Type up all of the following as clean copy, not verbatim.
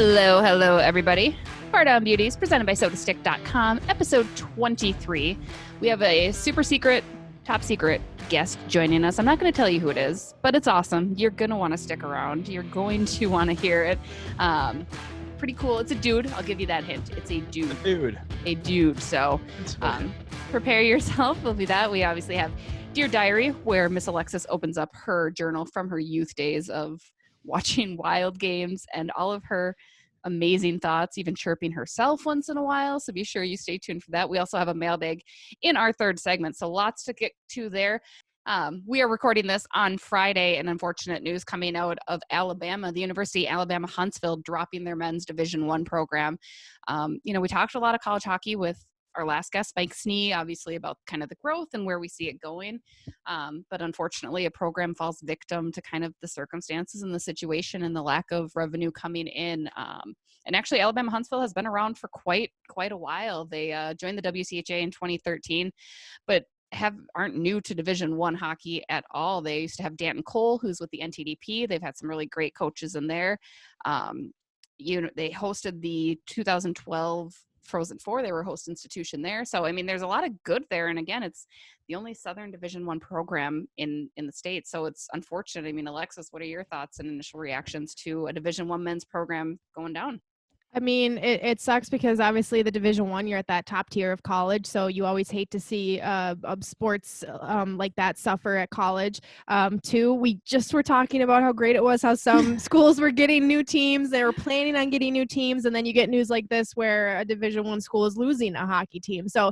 Hello, everybody. Bardown Beauties, presented by SodaStick.com, episode 23. We have a super secret, top secret guest joining us. I'm not going to tell you who it is, but it's awesome. You're going to want to stick around. You're going to want to hear it. Pretty cool. It's a dude. I'll give you that hint. It's a dude. A dude. So prepare yourself. We'll do that. We obviously have Dear Diary, where Miss Alexis opens up her journal from her youth days of watching Wild games and all of her amazing thoughts, even chirping herself once in a while. So be sure you stay tuned for that. We also have a mailbag in our third segment, so lots to get to there. We are recording this on Friday, and unfortunate news coming out of Alabama, the University of Alabama Huntsville dropping their men's Division I program. We talked a lot of college hockey with our last guest, Mike Snee, obviously about kind of the growth and where we see it going. But unfortunately, a program falls victim to kind of the circumstances and the situation and the lack of revenue coming in. And actually, Alabama Huntsville has been around for quite a while. They joined the WCHA in 2013, but aren't new to Division I hockey at all. They used to have Danton Cole, who's with the NTDP. They've had some really great coaches in there. They hosted the 2012 Frozen Four. They were a host institution there. So, I mean, there's a lot of good there. And again, it's the only Southern Division I program in the state. So it's unfortunate. I mean, Alexis, what are your thoughts and initial reactions to a Division I men's program going down? I mean, it sucks because obviously the Division I, you're at that top tier of college. So you always hate to see sports like that suffer at college. Two, we just were talking about how great it was, how some schools were getting new teams. They were planning on getting new teams. And then you get news like this where a Division I school is losing a hockey team. So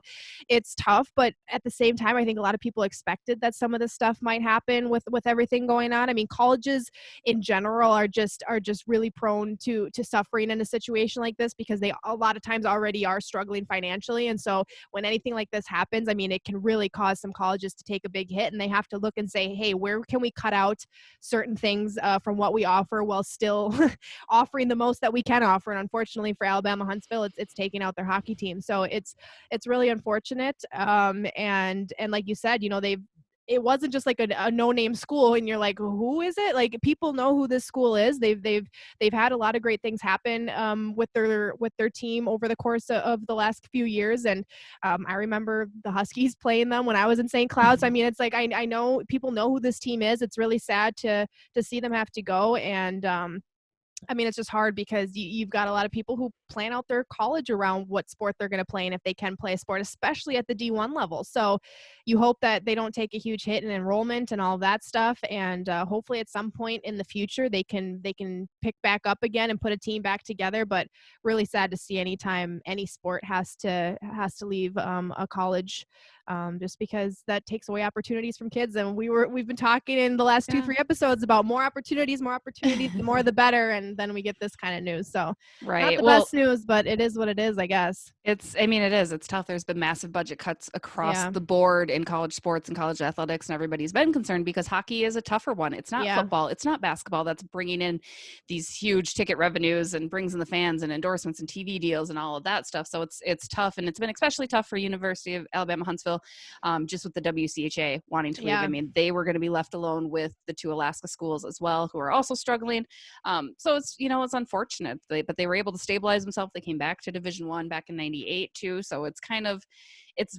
it's tough. But at the same time, I think a lot of people expected that some of this stuff might happen with everything going on. I mean, colleges in general are just really prone to suffering in a situation like this because they a lot of times already are struggling financially. And so when anything like this happens, I mean, it can really cause some colleges to take a big hit, and they have to look and say, hey, where can we cut out certain things from what we offer while still offering the most that we can offer? And unfortunately for Alabama Huntsville, it's taking out their hockey team. So it's really unfortunate. And like you said, it wasn't just like a no-name school and you're like, who is it? Like, people know who this school is. They've had a lot of great things happen with their team over the course of the last few years. And I remember the Huskies playing them when I was in St. Cloud. So, I mean, it's like, I know people know who this team is. It's really sad to see them have to go. And I mean, it's just hard because you've got a lot of people who plan out their college around what sport they're going to play and if they can play a sport, especially at the D1 level. So you hope that they don't take a huge hit in enrollment and all that stuff. And hopefully at some point in the future, they can pick back up again and put a team back together. But really sad to see anytime any sport has to leave a college. Just because that takes away opportunities from kids. And we've been talking in the last 2-3 episodes about more opportunities, the more the better. And then we get this kind of news. So not the best news, but it is what it is, I guess. It is. It's tough. There's been massive budget cuts across the board in college sports and college athletics, and everybody's been concerned because hockey is a tougher one. It's not football. It's not basketball that's bringing in these huge ticket revenues and brings in the fans and endorsements and TV deals and all of that stuff. So it's tough. And it's been especially tough for University of Alabama Huntsville. Just with the WCHA wanting to leave. I mean, they were going to be left alone with the 2 Alaska schools as well, who are also struggling. So it's unfortunate, but they were able to stabilize themselves. They came back to Division I back in 98 too. So it's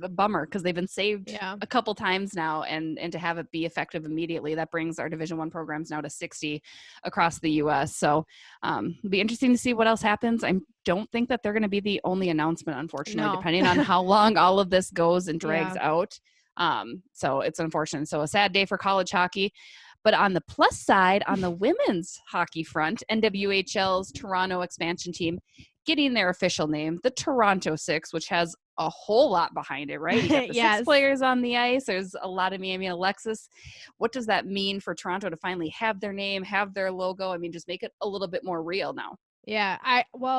a bummer because they've been saved a couple times now, and to have it be effective immediately, that brings our Division I programs now to 60 across the U.S. So it'll be interesting to see what else happens. I don't think that they're going to be the only announcement, unfortunately, depending on how long all of this goes and drags out. So it's unfortunate. So a sad day for college hockey. But on the plus side, on the women's hockey front, NWHL's Toronto expansion team getting their official name, the Toronto Six, which has a whole lot behind it, right? You got the 6 players on the ice. There's a lot of Alexis. What does that mean for Toronto to finally have their name, have their logo? I mean, just make it a little bit more real now. Yeah,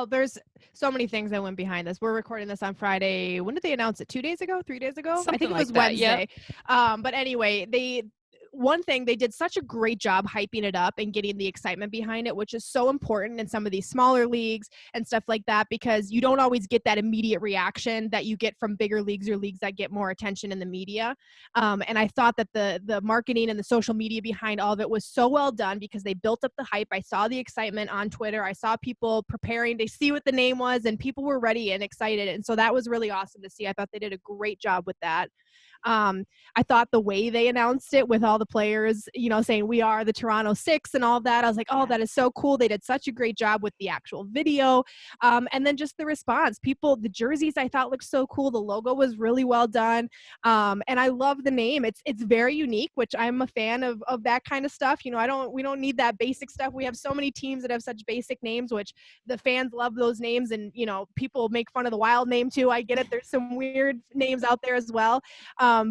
there's so many things that went behind this. We're recording this on Friday. When did they announce it? 2 days ago? 3 days ago? Something I think it was like that, Wednesday. But anyway, one thing, they did such a great job hyping it up and getting the excitement behind it, which is so important in some of these smaller leagues and stuff like that, because you don't always get that immediate reaction that you get from bigger leagues or leagues that get more attention in the media. And I thought that the marketing and the social media behind all of it was so well done, because they built up the hype. I saw the excitement on Twitter. I saw people preparing to see what the name was, and people were ready and excited. And so that was really awesome to see. I thought they did a great job with that. I thought the way they announced it with all the players, saying we are the Toronto Six and all of that, I was like, oh, that is so cool. They did such a great job with the actual video. And then just the response, the jerseys I thought looked so cool. The logo was really well done. And I love the name. It's very unique, which I'm a fan of that kind of stuff. We don't need that basic stuff. We have so many teams that have such basic names, which the fans love those names. And, people make fun of the Wild name too. I get it. There's some weird names out there as well.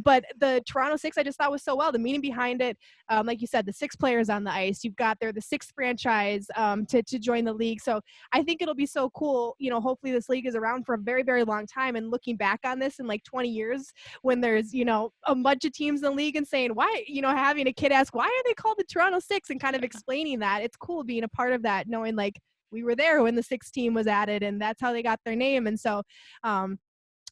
But the Toronto Six, I just thought was so well. The meaning behind it, like you said, the 6 players on the ice. They're the 6th franchise to join the league. So I think it'll be so cool. Hopefully this league is around for a very, very long time. And looking back on this in like 20 years, when there's, a bunch of teams in the league and saying, why, having a kid ask, why are they called the Toronto Six, and kind of explaining that. It's cool being a part of that, knowing like we were there when the 6th team was added and that's how they got their name. And so,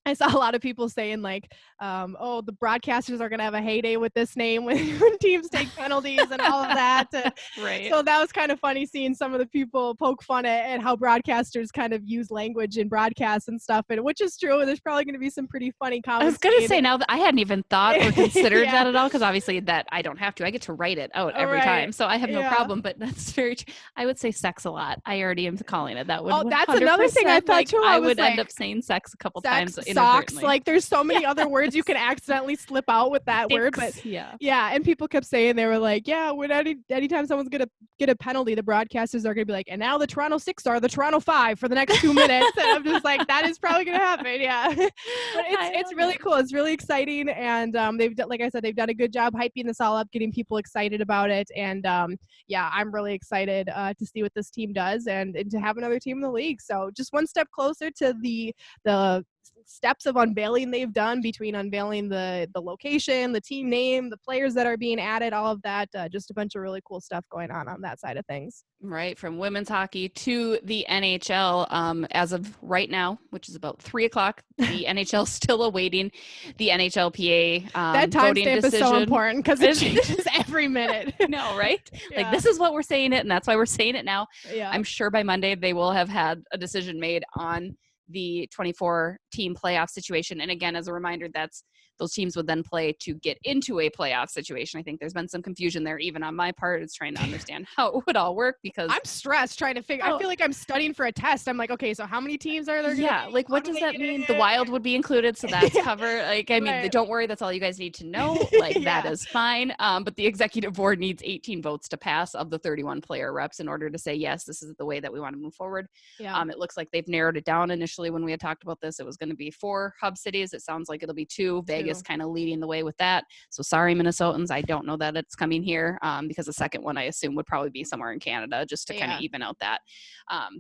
I saw a lot of people saying like, the broadcasters are going to have a heyday with this name when teams take penalties and all of that. Right. So that was kind of funny seeing some of the people poke fun at how broadcasters kind of use language in broadcasts and stuff, and which is true. There's probably going to be some pretty funny comments. I was going to say, now that I hadn't even thought or considered that at all, because obviously that I don't have to. I get to write it out every time, so I have no problem. But that's very true. I would say sex a lot. I already am calling it that. That's another thing I thought too. I would end up saying sex a couple times. Socks, like there's so many other words you can accidentally slip out with that word, but and people kept saying, they were like, when anytime someone's gonna get a penalty, the broadcasters are gonna be like, and now the Toronto Six are the Toronto Five for the next 2 minutes. And I'm just like, that is probably gonna happen. But it's really cool. It's really exciting, and like I said, they've done a good job hyping this all up, getting people excited about it. And I'm really excited to see what this team does and to have another team in the league. So just one step closer to the steps of unveiling they've done, between unveiling the location, the team name, the players that are being added, all of that. Just a bunch of really cool stuff going on that side of things. Right, from women's hockey to the NHL. As of right now, which is about 3:00, the NHL still awaiting the NHLPA that timestamp is so important because it changes every minute. No, right? Like, this is what we're saying it, and that's why we're saying it now. Yeah. I'm sure by Monday they will have had a decision made on the 24-team playoff situation. And again, as a reminder, those teams would then play to get into a playoff situation. I think there's been some confusion there, even on my part. It's trying to understand how it would all work, because I'm stressed trying to figure. I feel like I'm studying for a test. I'm like, okay, so how many teams are there? Like, what does that mean? The Wild would be included, so that's covered. Like, I mean, don't worry, that's all you guys need to know. Like, that is fine. But the executive board needs 18 votes to pass of the 31 player reps in order to say, yes, this is the way that we want to move forward. It looks like they've narrowed it down. Initially, when we had talked about this, it was going to be 4 hub cities. It sounds like it'll be 2. Vegas kind of leading the way with that. So sorry, Minnesotans, I don't know that it's coming here, because the second one I assume would probably be somewhere in Canada, just to kind of even out that.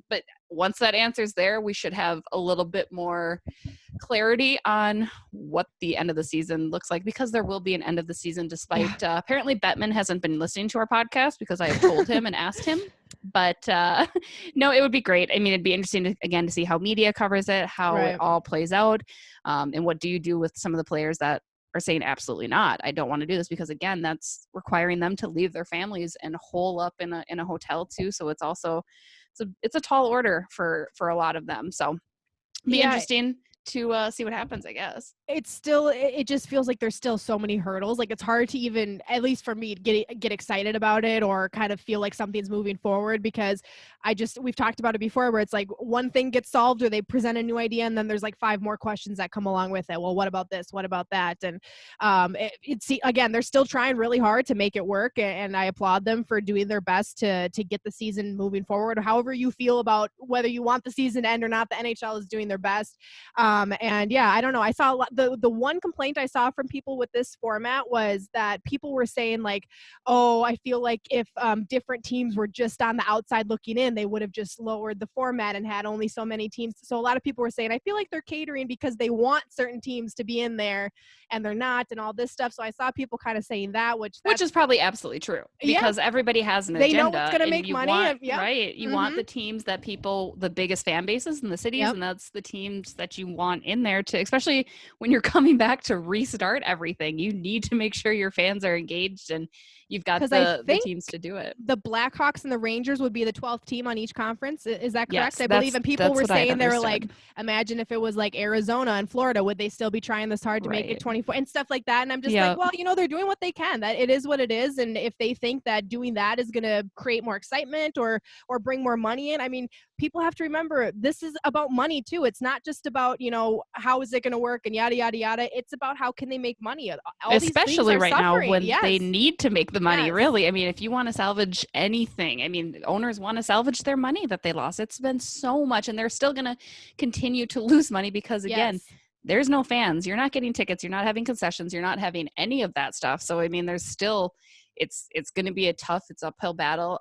But once that answer's there, we should have a little bit more clarity on what the end of the season looks like, because there will be an end of the season, despite apparently Bettman hasn't been listening to our podcast, because I have told him and asked him. But no, it would be great. I mean, it'd be interesting to see how media covers it, how it all plays out, and what do you do with some of the players that are saying absolutely not, I don't want to do this, because again, that's requiring them to leave their families and hole up in a hotel too. So it's also it's a tall order for a lot of them. So it'd be interesting to see what happens, I guess. It just feels like there's still so many hurdles. Like, it's hard to even, at least for me, get excited about it or kind of feel like something's moving forward, because we've talked about it before, where it's like one thing gets solved or they present a new idea, and then there's like 5 more questions that come along with it. Well, what about this? What about that? And again, they're still trying really hard to make it work, and I applaud them for doing their best to get the season moving forward. However you feel about whether you want the season to end or not, the NHL is doing their best. And yeah, I don't know. I saw a lot, the one complaint I saw from people with this format was that people were saying like, oh, I feel like if different teams were just on the outside looking in, they would have just lowered the format and had only so many teams. So a lot of people were saying, I feel like they're catering because they want certain teams to be in there and they're not, and all this stuff. So I saw people kind of saying that, which is probably absolutely true, because everybody has an they agenda. know what's going to make you money. Want, Yep. right. You want the teams that the biggest fan bases in the cities, Yep. and that's the teams that you want in there to, especially when you're coming back to restart everything. You need to make sure your fans are engaged and you've got the teams to do it. The Blackhawks and the Rangers would be the 12th team on each conference. Is that correct? Yes, I believe. And people were saying, they were like, imagine if it was like Arizona and Florida, would they still be trying this hard to make it 24 and stuff like that? And I'm just like, well, they're doing what they can. That it is what it is. And if they think that doing that is going to create more excitement or bring more money in, I mean, people have to remember this is about money too. It's not just about, how is it going to work and yada, yada, yada. It's about how can they make money. Especially right now when they need to make the money, really. I mean, if you want to salvage anything, I mean, owners want to salvage their money that they lost. It's been so much, and they're still going to continue to lose money because, again, there's no fans. You're not getting tickets. You're not having concessions. You're not having any of that stuff. So, I mean, there's still it's going to be it's uphill battle.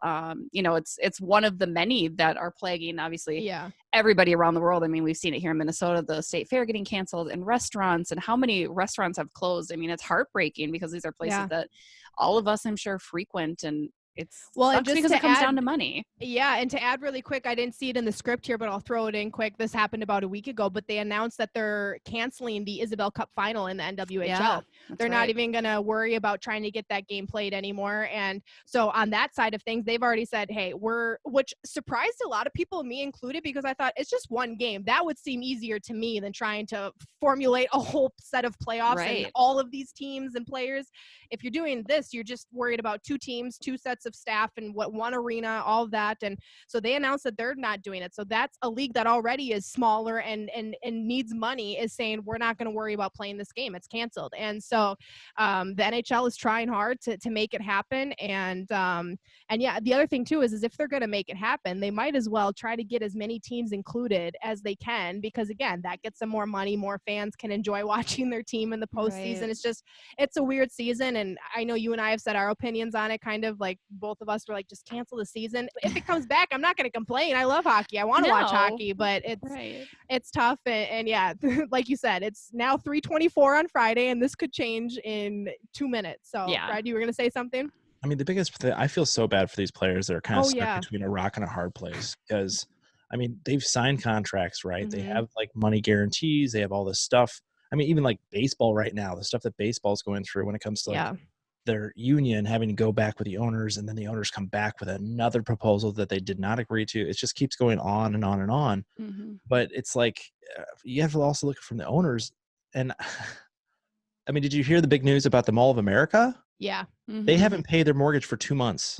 It's one of the many that are plaguing, obviously, everybody around the world. I mean, we've seen it here in Minnesota, the state fair getting canceled, and restaurants, and how many restaurants have closed. I mean, it's heartbreaking because these are places that all of us, I'm sure, frequent, and it's sucks because it comes down to money. Yeah, and to add really quick, I didn't see it in the script here, but I'll throw it in quick. This happened about a week ago, but they announced that they're canceling the Isabel Cup final in the NWHL. They're not even going to worry about trying to get that game played anymore. And so on that side of things, they've already said, hey, which surprised a lot of people, me included, because I thought it's just one game. That would seem easier to me than trying to formulate a whole set of playoffs and all of these teams and players. If you're doing this, you're just worried about two teams, two sets of staff, and one arena, all of that. And so they announced that they're not doing it. So that's a league that already is smaller and needs money, is saying we're not going to worry about playing this game. It's canceled. And so the NHL is trying hard to make it happen. And yeah, the other thing too is if they're going to make it happen, they might as well try to get as many teams included as they can, because again, that gets them more money, more fans can enjoy watching their team in the postseason. It's a weird season. And I know you and I have said our opinions on it, kind of like both of us were like, just cancel the season. If it comes back, I'm not going to complain. I love hockey. I want to watch hockey, but it's tough. And yeah, like you said, it's now 3:24 on Friday, and this could change in 2 minutes. So Brad, you were going to say something? I mean, the biggest thing, I feel so bad for these players that are kind of stuck between a rock and a hard place, because I mean, they've signed contracts, right? Mm-hmm. They have like money guarantees. They have all this stuff. I mean, even like baseball right now, the stuff that baseball's going through when it comes to like their union having to go back with the owners, and then the owners come back with another proposal that they did not agree to. It just keeps going on and on and on. Mm-hmm. But it's like, you have to also look from the owners. And I mean, did you hear the big news about the Mall of America? Yeah. Mm-hmm. They haven't paid their mortgage for 2 months.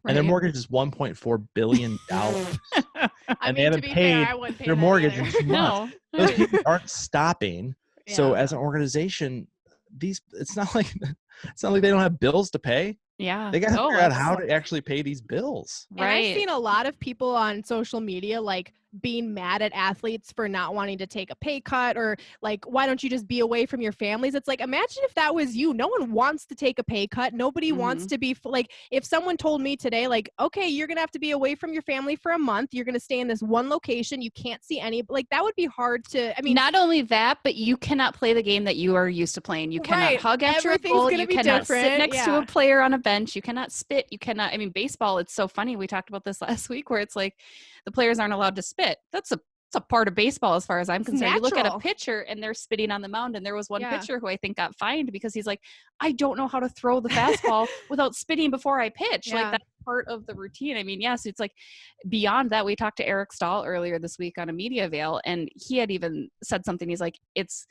And their mortgage is $1.4 billion. And they haven't paid their mortgage in 2 months. Those people aren't stopping. Yeah. So as an organization, it's not like they don't have bills to pay. Yeah. They got to figure out how to actually pay these bills. And I've seen a lot of people on social media like being mad at athletes for not wanting to take a pay cut, or like, why don't you just be away from your families? It's like, imagine if that was you. No one wants to take a pay cut. Nobody wants to be like, if someone told me today, like, okay, you're going to have to be away from your family for a month. You're going to stay in this one location. You can't see any, like, that would be hard to, I mean, not only that, but you cannot play the game that you are used to playing. You cannot hug at your goal. You cannot sit next to a player on a bench. You cannot spit. You cannot, I mean, baseball, it's so funny. We talked about this last week, where it's like the players aren't allowed to spit. That's a part of baseball as far as I'm concerned. You look at a pitcher and they're spitting on the mound, and there was one pitcher who I think got fined because he's like, I don't know how to throw the fastball without spitting before I pitch. Like, that's part of the routine. I mean, yes, it's like beyond that. We talked to Eric Stahl earlier this week on a media avail, and he had even said something. He's like, it's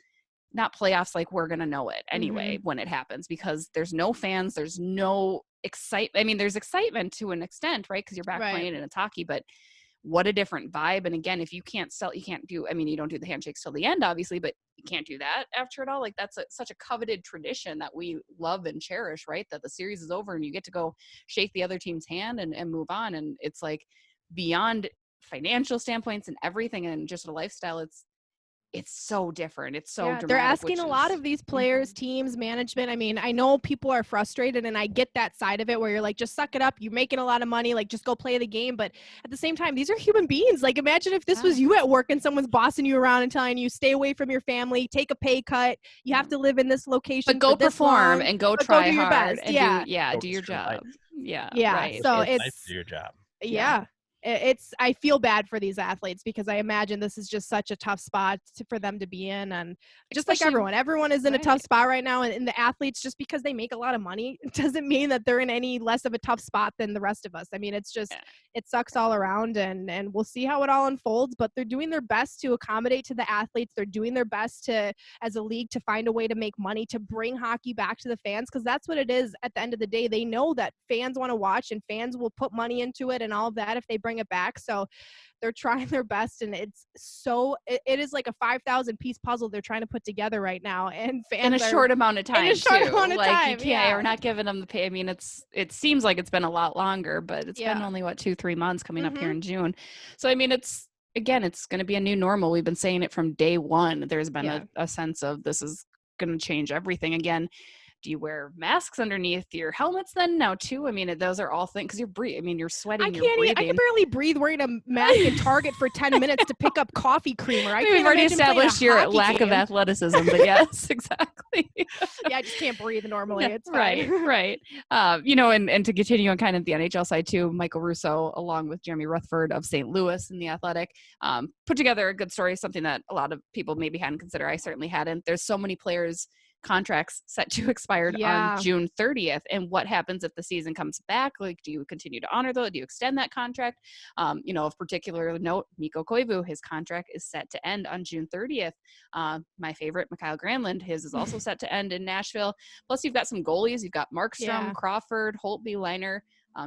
not playoffs like we're going to know it anyway when it happens, because there's no fans, there's no excitement. I mean, there's excitement to an extent, right? Because you're back playing and it's hockey, but what a different vibe. And again, if you can't do, I mean, you don't do the handshakes till the end, obviously, but you can't do that after it all. Like, that's such a coveted tradition that we love and cherish, right? That the series is over and you get to go shake the other team's hand and move on. And it's like, beyond financial standpoints and everything and just a lifestyle, it's so different. It's so dramatic. They're asking a lot of these players, teams, management. I mean, I know people are frustrated, and I get that side of it where you're like, just suck it up. You're making a lot of money. Like, just go play the game. But at the same time, these are human beings. Like, imagine if this was you at work and someone's bossing you around and telling you, stay away from your family, take a pay cut. You have to live in this location. But go perform long, and go try do your hard best. And do your job. Yeah. Right. So it's nice to do your job. Yeah. I feel bad for these athletes because I imagine this is just such a tough spot for them to be in. And just like everyone is in a tough spot right now. And the athletes, just because they make a lot of money, doesn't mean that they're in any less of a tough spot than the rest of us. I mean, it's just, it sucks all around, and we'll see how it all unfolds, but they're doing their best to accommodate to the athletes. They're doing their best to, as a league, to find a way to make money, to bring hockey back to the fans. Cause that's what it is at the end of the day. They know that fans want to watch, and fans will put money into it and all of that if they bring it back. So they're trying their best, and it is like a 5,000 piece puzzle they're trying to put together right now, and fans in a short amount of time. In a short amount of time, you can't. We're not giving them the pay. I mean, it seems like it's been a lot longer, but it's been only 2-3 months coming up here in June. So I mean, it's going to be a new normal. We've been saying it from day one. There's been a sense of this is going to change everything again. Do you wear masks underneath your helmets then now too? I mean, those are all things, because you're sweating, you're breathing. I can barely breathe wearing a mask in Target for 10 minutes to pick up coffee creamer. We've already established your lack of athleticism, but yes, exactly. I just can't breathe normally. It's fine. Right. And to continue on kind of the NHL side too, Michael Russo, along with Jeremy Rutherford of St. Louis in The Athletic, put together a good story, something that a lot of people maybe hadn't considered. I certainly hadn't. There's so many players contracts set to expire on June 30th. And what happens if the season comes back? Like, do you continue to honor those? Do you extend that contract? Of particular note, Mikko Koivu, his contract is set to end on June 30th. My favorite, Mikael Granlund, his is also set to end in Nashville. Plus, you've got some goalies. You've got Markstrom, Crawford, Holtby, Liner,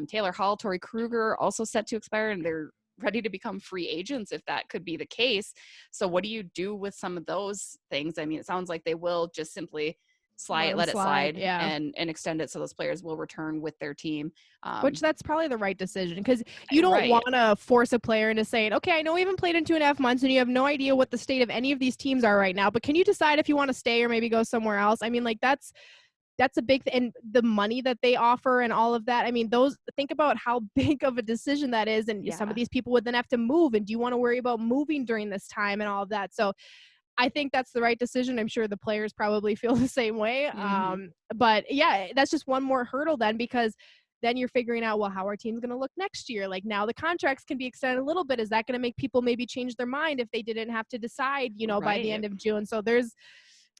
Taylor Hall, Torrey Kruger, also set to expire, and they're ready to become free agents if that could be the case. So what do you do with some of those things? I mean, it sounds like they will just simply let it slide and extend it so those players will return with their team. Which that's probably the right decision, because you don't want to force a player into saying, okay, I know we haven't played in 2.5 months and you have no idea what the state of any of these teams are right now, but can you decide if you want to stay or maybe go somewhere else? I mean, like that's a big and the money that they offer and all of that. I mean, think about how big of a decision that is. And some of these people would then have to move. And do you want to worry about moving during this time and all of that? So I think that's the right decision. I'm sure the players probably feel the same way. But that's just one more hurdle then, because then you're figuring out, well, how our team's going to look next year. Like, now the contracts can be extended a little bit. Is that going to make people maybe change their mind if they didn't have to decide, by the end of June? So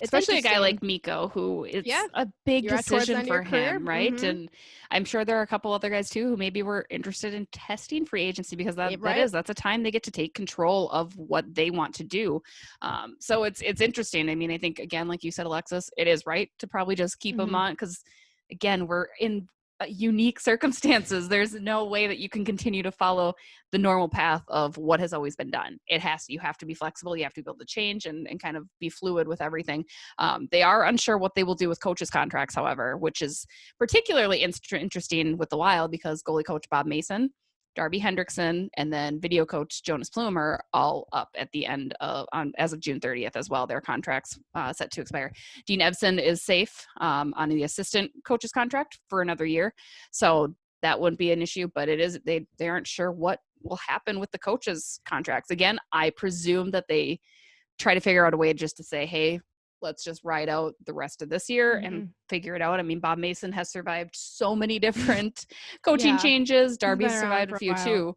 especially a guy like Mikko, who it's a big decision for him, right? And I'm sure there are a couple other guys too who maybe were interested in testing free agency, because that's a time they get to take control of what they want to do. So it's interesting. I mean, I think, again, like you said, Alexis, it is right to probably just keep them on, because again, we're in unique circumstances. There's no way that you can continue to follow the normal path of what has always been done. You have to be flexible. You have to be able to change and kind of be fluid with everything. They are unsure what they will do with coaches' contracts, however, which is particularly interesting with the Wild, because goalie coach Bob Mason, Darby Hendrickson, and then video coach Jonas Plum are all up at the end as of June 30th as well. Their contracts set to expire. Dean Evson is safe on the assistant coach's contract for another year, so that wouldn't be an issue. But it is they aren't sure what will happen with the coaches' contracts. Again, I presume that they try to figure out a way just to say, hey, let's just ride out the rest of this year and figure it out. I mean, Bob Mason has survived so many different coaching changes. Darby's survived a few too.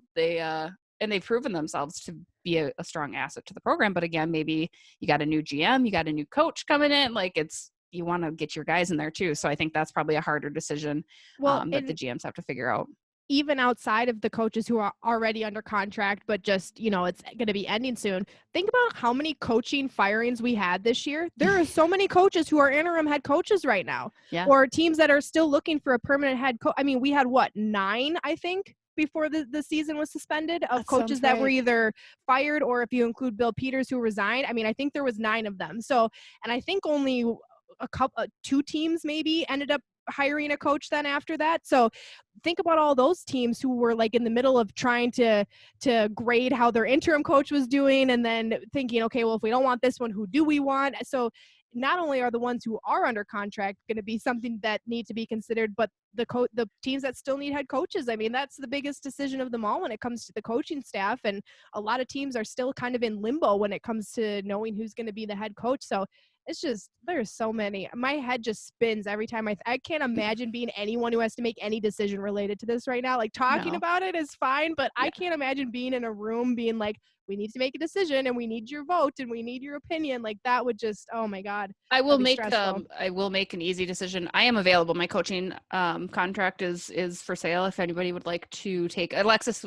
They've proven themselves to be a strong asset to the program. But again, maybe you got a new GM, you got a new coach coming in. Like, you want to get your guys in there too. So I think that's probably a harder decision that the GMs have to figure out. Even outside of the coaches who are already under contract, but just, it's going to be ending soon. Think about how many coaching firings we had this year. There are so many coaches who are interim head coaches right now, or teams that are still looking for a permanent head coach. I mean, we had 9, I think, before the season was suspended, of coaches that were either fired, or if you include Bill Peters, who resigned. I mean, I think there was 9 of them. So, and I think only 2 teams maybe ended up hiring a coach then after that. So think about all those teams who were like in the middle of trying to grade how their interim coach was doing, and then thinking, okay, well, if we don't want this one, who do we want? So not only are the ones who are under contract going to be something that need to be considered, but the teams that still need head coaches. I mean, that's the biggest decision of them all when it comes to the coaching staff. And a lot of teams are still kind of in limbo when it comes to knowing who's going to be the head coach. So it's just, there's so many. My head just spins every time I can't imagine being anyone who has to make any decision related to this right now. Like talking about it is fine, but I can't imagine being in a room being like, we need to make a decision and we need your vote and we need your opinion. Like that would just, oh my God. I will make an easy decision. I am available. My coaching contract is for sale. If anybody would like to take Alexis,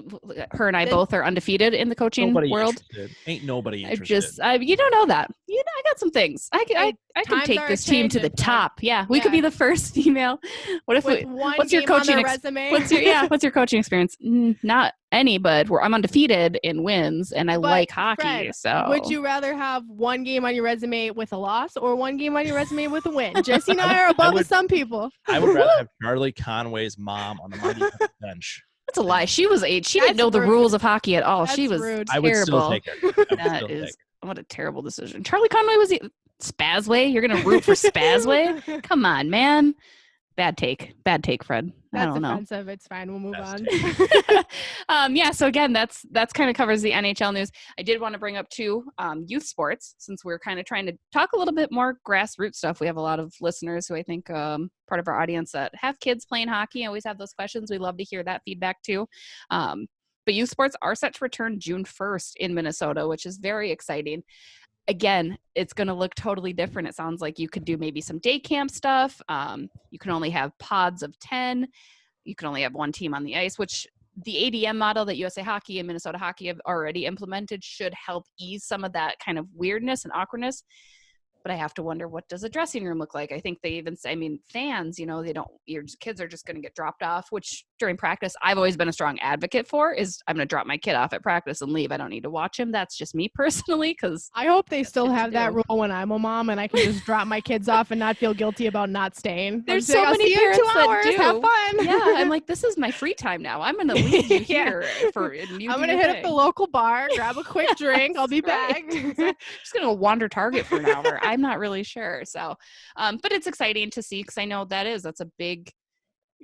her and I both are undefeated in the coaching world. Interested. Ain't nobody interested. You don't know that. I got some things. I can take this team to the top. Yeah. We could be the first female. What if what's your coaching resume? What's your coaching experience? Not any, but I'm undefeated in wins and I like hockey. Fred, so would you rather have one game on your resume with a loss or one game on your resume with a win? Jesse and I are above some people. I would rather have Charlie Conway's mom on the Mighty Ducks bench. That's a lie. She was 8. She didn't know the rules of hockey at all. She was rude. terrible. I would still take her. What a terrible decision. Charlie Conway was Spazway. You're going to root for Spazway? Come on, man. Bad take, Fred. That's I don't know. Offensive. It's fine. We'll move on. So again, that's kind of covers the NHL news. I did want to bring up too youth sports, since we're kind of trying to talk a little bit more grassroots stuff. We have a lot of listeners who I think part of our audience that have kids playing hockey. I always have those questions. We love to hear that feedback too. But youth sports are set to return June 1st in Minnesota, which is very exciting. Again, it's going to look totally different. It sounds like you could do maybe some day camp stuff. You can only have pods of 10. You can only have one team on the ice, which the ADM model that USA Hockey and Minnesota Hockey have already implemented should help ease some of that kind of weirdness and awkwardness. But I have to wonder, what does a dressing room look like? I think they even say, fans, your kids are just going to get dropped off, which during practice, I've always been a strong advocate for is I'm going to drop my kid off at practice and leave. I don't need to watch him. That's just me personally. Because I hope they still have that rule when I'm a mom and I can just drop my kids off and not feel guilty about not staying. There's so many parents that do. Have fun. Yeah. I'm like, this is my free time now. I'm going to leave you here I'm going to hit up the local bar, grab a quick drink. I'll be back. Just going to wander Target for an hour. I'm not really sure. So, but it's exciting to see because I know that's a big,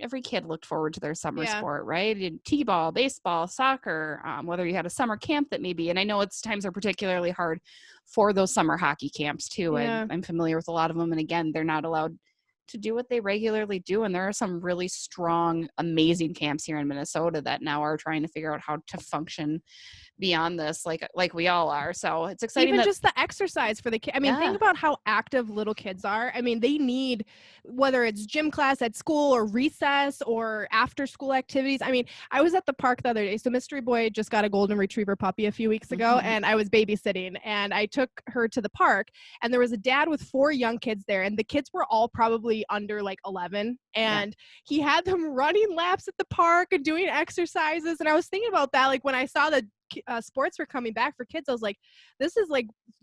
every kid looked forward to their summer sport, right? In t-ball, baseball, soccer, whether you had a summer camp that maybe, and I know times are particularly hard for those summer hockey camps too. Yeah. I'm familiar with a lot of them. And again, they're not allowed to do what they regularly do. And there are some really strong, amazing camps here in Minnesota that now are trying to figure out how to function beyond this, like we all are. So it's exciting. Even just the exercise for the kids. Think about how active little kids are. They need, whether it's gym class at school or recess or after school activities. I was at the park the other day. So Mystery Boy just got a golden retriever puppy a few weeks ago, and I was babysitting, and I took her to the park, and there was a dad with 4 young kids there, and the kids were all probably under 11, and he had them running laps at the park and doing exercises. And I was thinking about that, when I saw the sports were coming back for kids, I was like, this is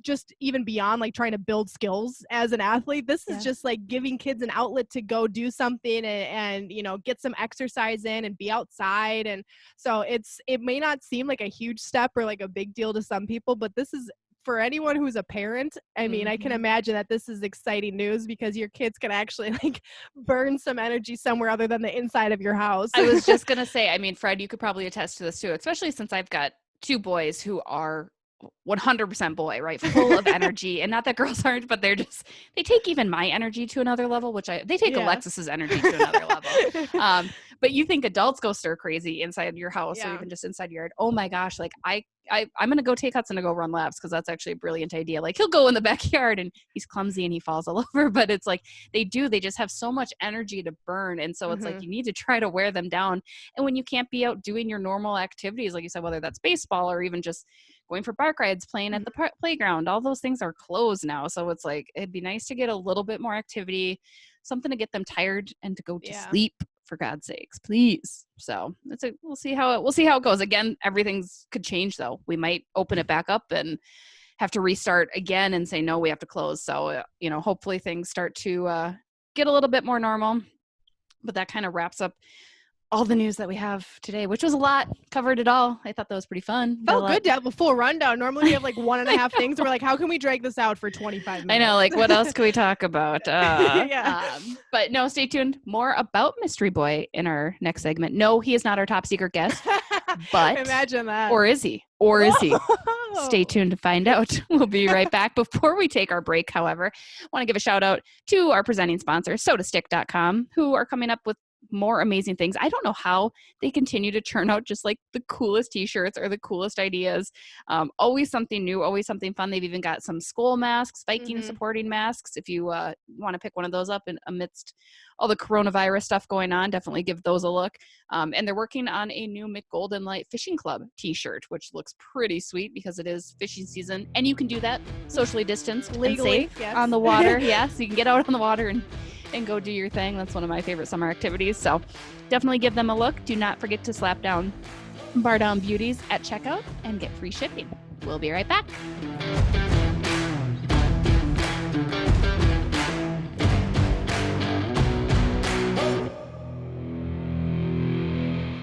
just even beyond trying to build skills as an athlete. This is just giving kids an outlet to go do something and get some exercise in and be outside. And so it may not seem like a huge step or a big deal to some people, but this is, for anyone who's a parent, I can imagine that this is exciting news because your kids can actually burn some energy somewhere other than the inside of your house. I was just going to say, Fred, you could probably attest to this too, especially since I've got 2 boys who are 100% boy, right? Full of energy. And not that girls aren't, but they take even my energy to another level, they take Alexis's energy to another level. But you think adults go stir crazy inside your house or even just inside your yard. Oh my gosh. I'm going to go take Hudson to go run laps because that's actually a brilliant idea. He'll go in the backyard and he's clumsy and he falls all over, but it's they just have so much energy to burn. And so it's you need to try to wear them down. And when you can't be out doing your normal activities, like you said, whether that's baseball or even just going for bike rides, playing at the playground, all those things are closed now. So it's it'd be nice to get a little bit more activity, something to get them tired and to go to sleep, for God's sakes, please. So we'll see how it goes. Again, everything's could change though. We might open it back up and have to restart again and say, no, we have to close. So, hopefully things start to get a little bit more normal. But that kind of wraps up all the news that we have today, which was a lot. Covered it all. I thought that was pretty fun. Felt good to have a full rundown. Normally we have like 1.5 things. We're like, how can we drag this out for 25 minutes? I know, like what else can we talk about? Yeah. But no, stay tuned. More about Mystery Boy in our next segment. No, he is not our top secret guest, but imagine that. Or is he? Or is he? Whoa. Stay tuned to find out. We'll be right back. Before we take our break, however, I want to give a shout out to our presenting sponsor, sodastick.com, who are coming up with more amazing things. I don't know how they continue to churn out just like the coolest t-shirts or the coolest ideas. Always something new, always something fun. They've even got some skull masks, Viking supporting masks. If you want to pick one of those up amidst all the coronavirus stuff going on, definitely give those a look. And they're working on a new McGolden Light Fishing Club t-shirt, which looks pretty sweet because it is fishing season. And you can do that socially distanced legally, and safe yes. on the water. Yeah, so you can get out on the water and go do your thing. That's one of my favorite summer activities. So definitely give them a look. Do not forget to slap down Bardown Beauties at checkout and get free shipping. We'll be right back.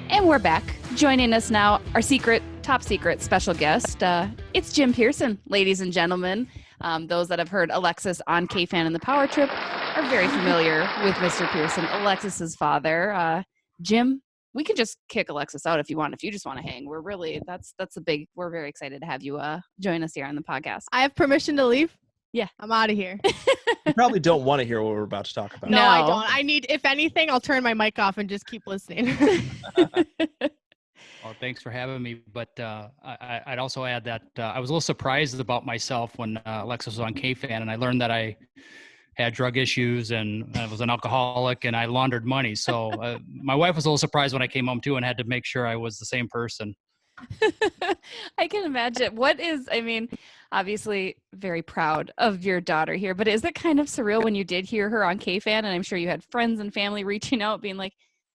And we're back. Joining us now, our top secret special guest. It's Jim Pearson, ladies and gentlemen. Those that have heard Alexis on K-Fan and the Power Trip are very familiar with Mr. Pearson, Alexis's father. Jim, we can just kick Alexis out if you want. If you just want to hang, we're very excited to have you join us here on the podcast. I have permission to leave. Yeah, I'm out of here. You probably don't want to hear what we're about to talk about. No, I don't. If anything, I'll turn my mic off and just keep listening. Well, thanks for having me. But I'd also add that I was a little surprised about myself when Alexis was on K-Fan, and I learned that I had drug issues and I was an alcoholic and I laundered money. So my wife was a little surprised when I came home too and had to make sure I was the same person. I can imagine. Obviously very proud of your daughter here, but is it kind of surreal when you did hear her on K-Fan? And I'm sure you had friends and family reaching out being like,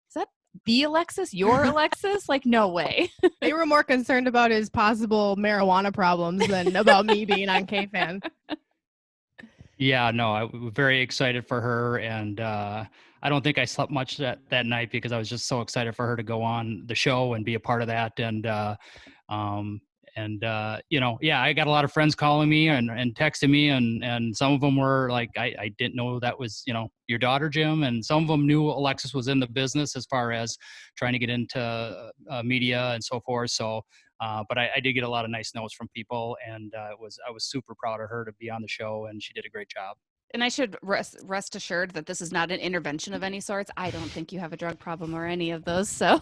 is that the Alexis, your Alexis? Like, no way. They were more concerned about his possible marijuana problems than about me being on K-Fan. Yeah, no, I was very excited for her. And I don't think I slept much that night because I was just so excited for her to go on the show and be a part of that. And I got a lot of friends calling me and texting me, and some of them were like, I didn't know that was, your daughter, Jim. And some of them knew Alexis was in the business as far as trying to get into media and so forth. So, but I did get a lot of nice notes from people, and I was super proud of her to be on the show, and she did a great job. And I should rest assured that this is not an intervention of any sorts. I don't think you have a drug problem or any of those, so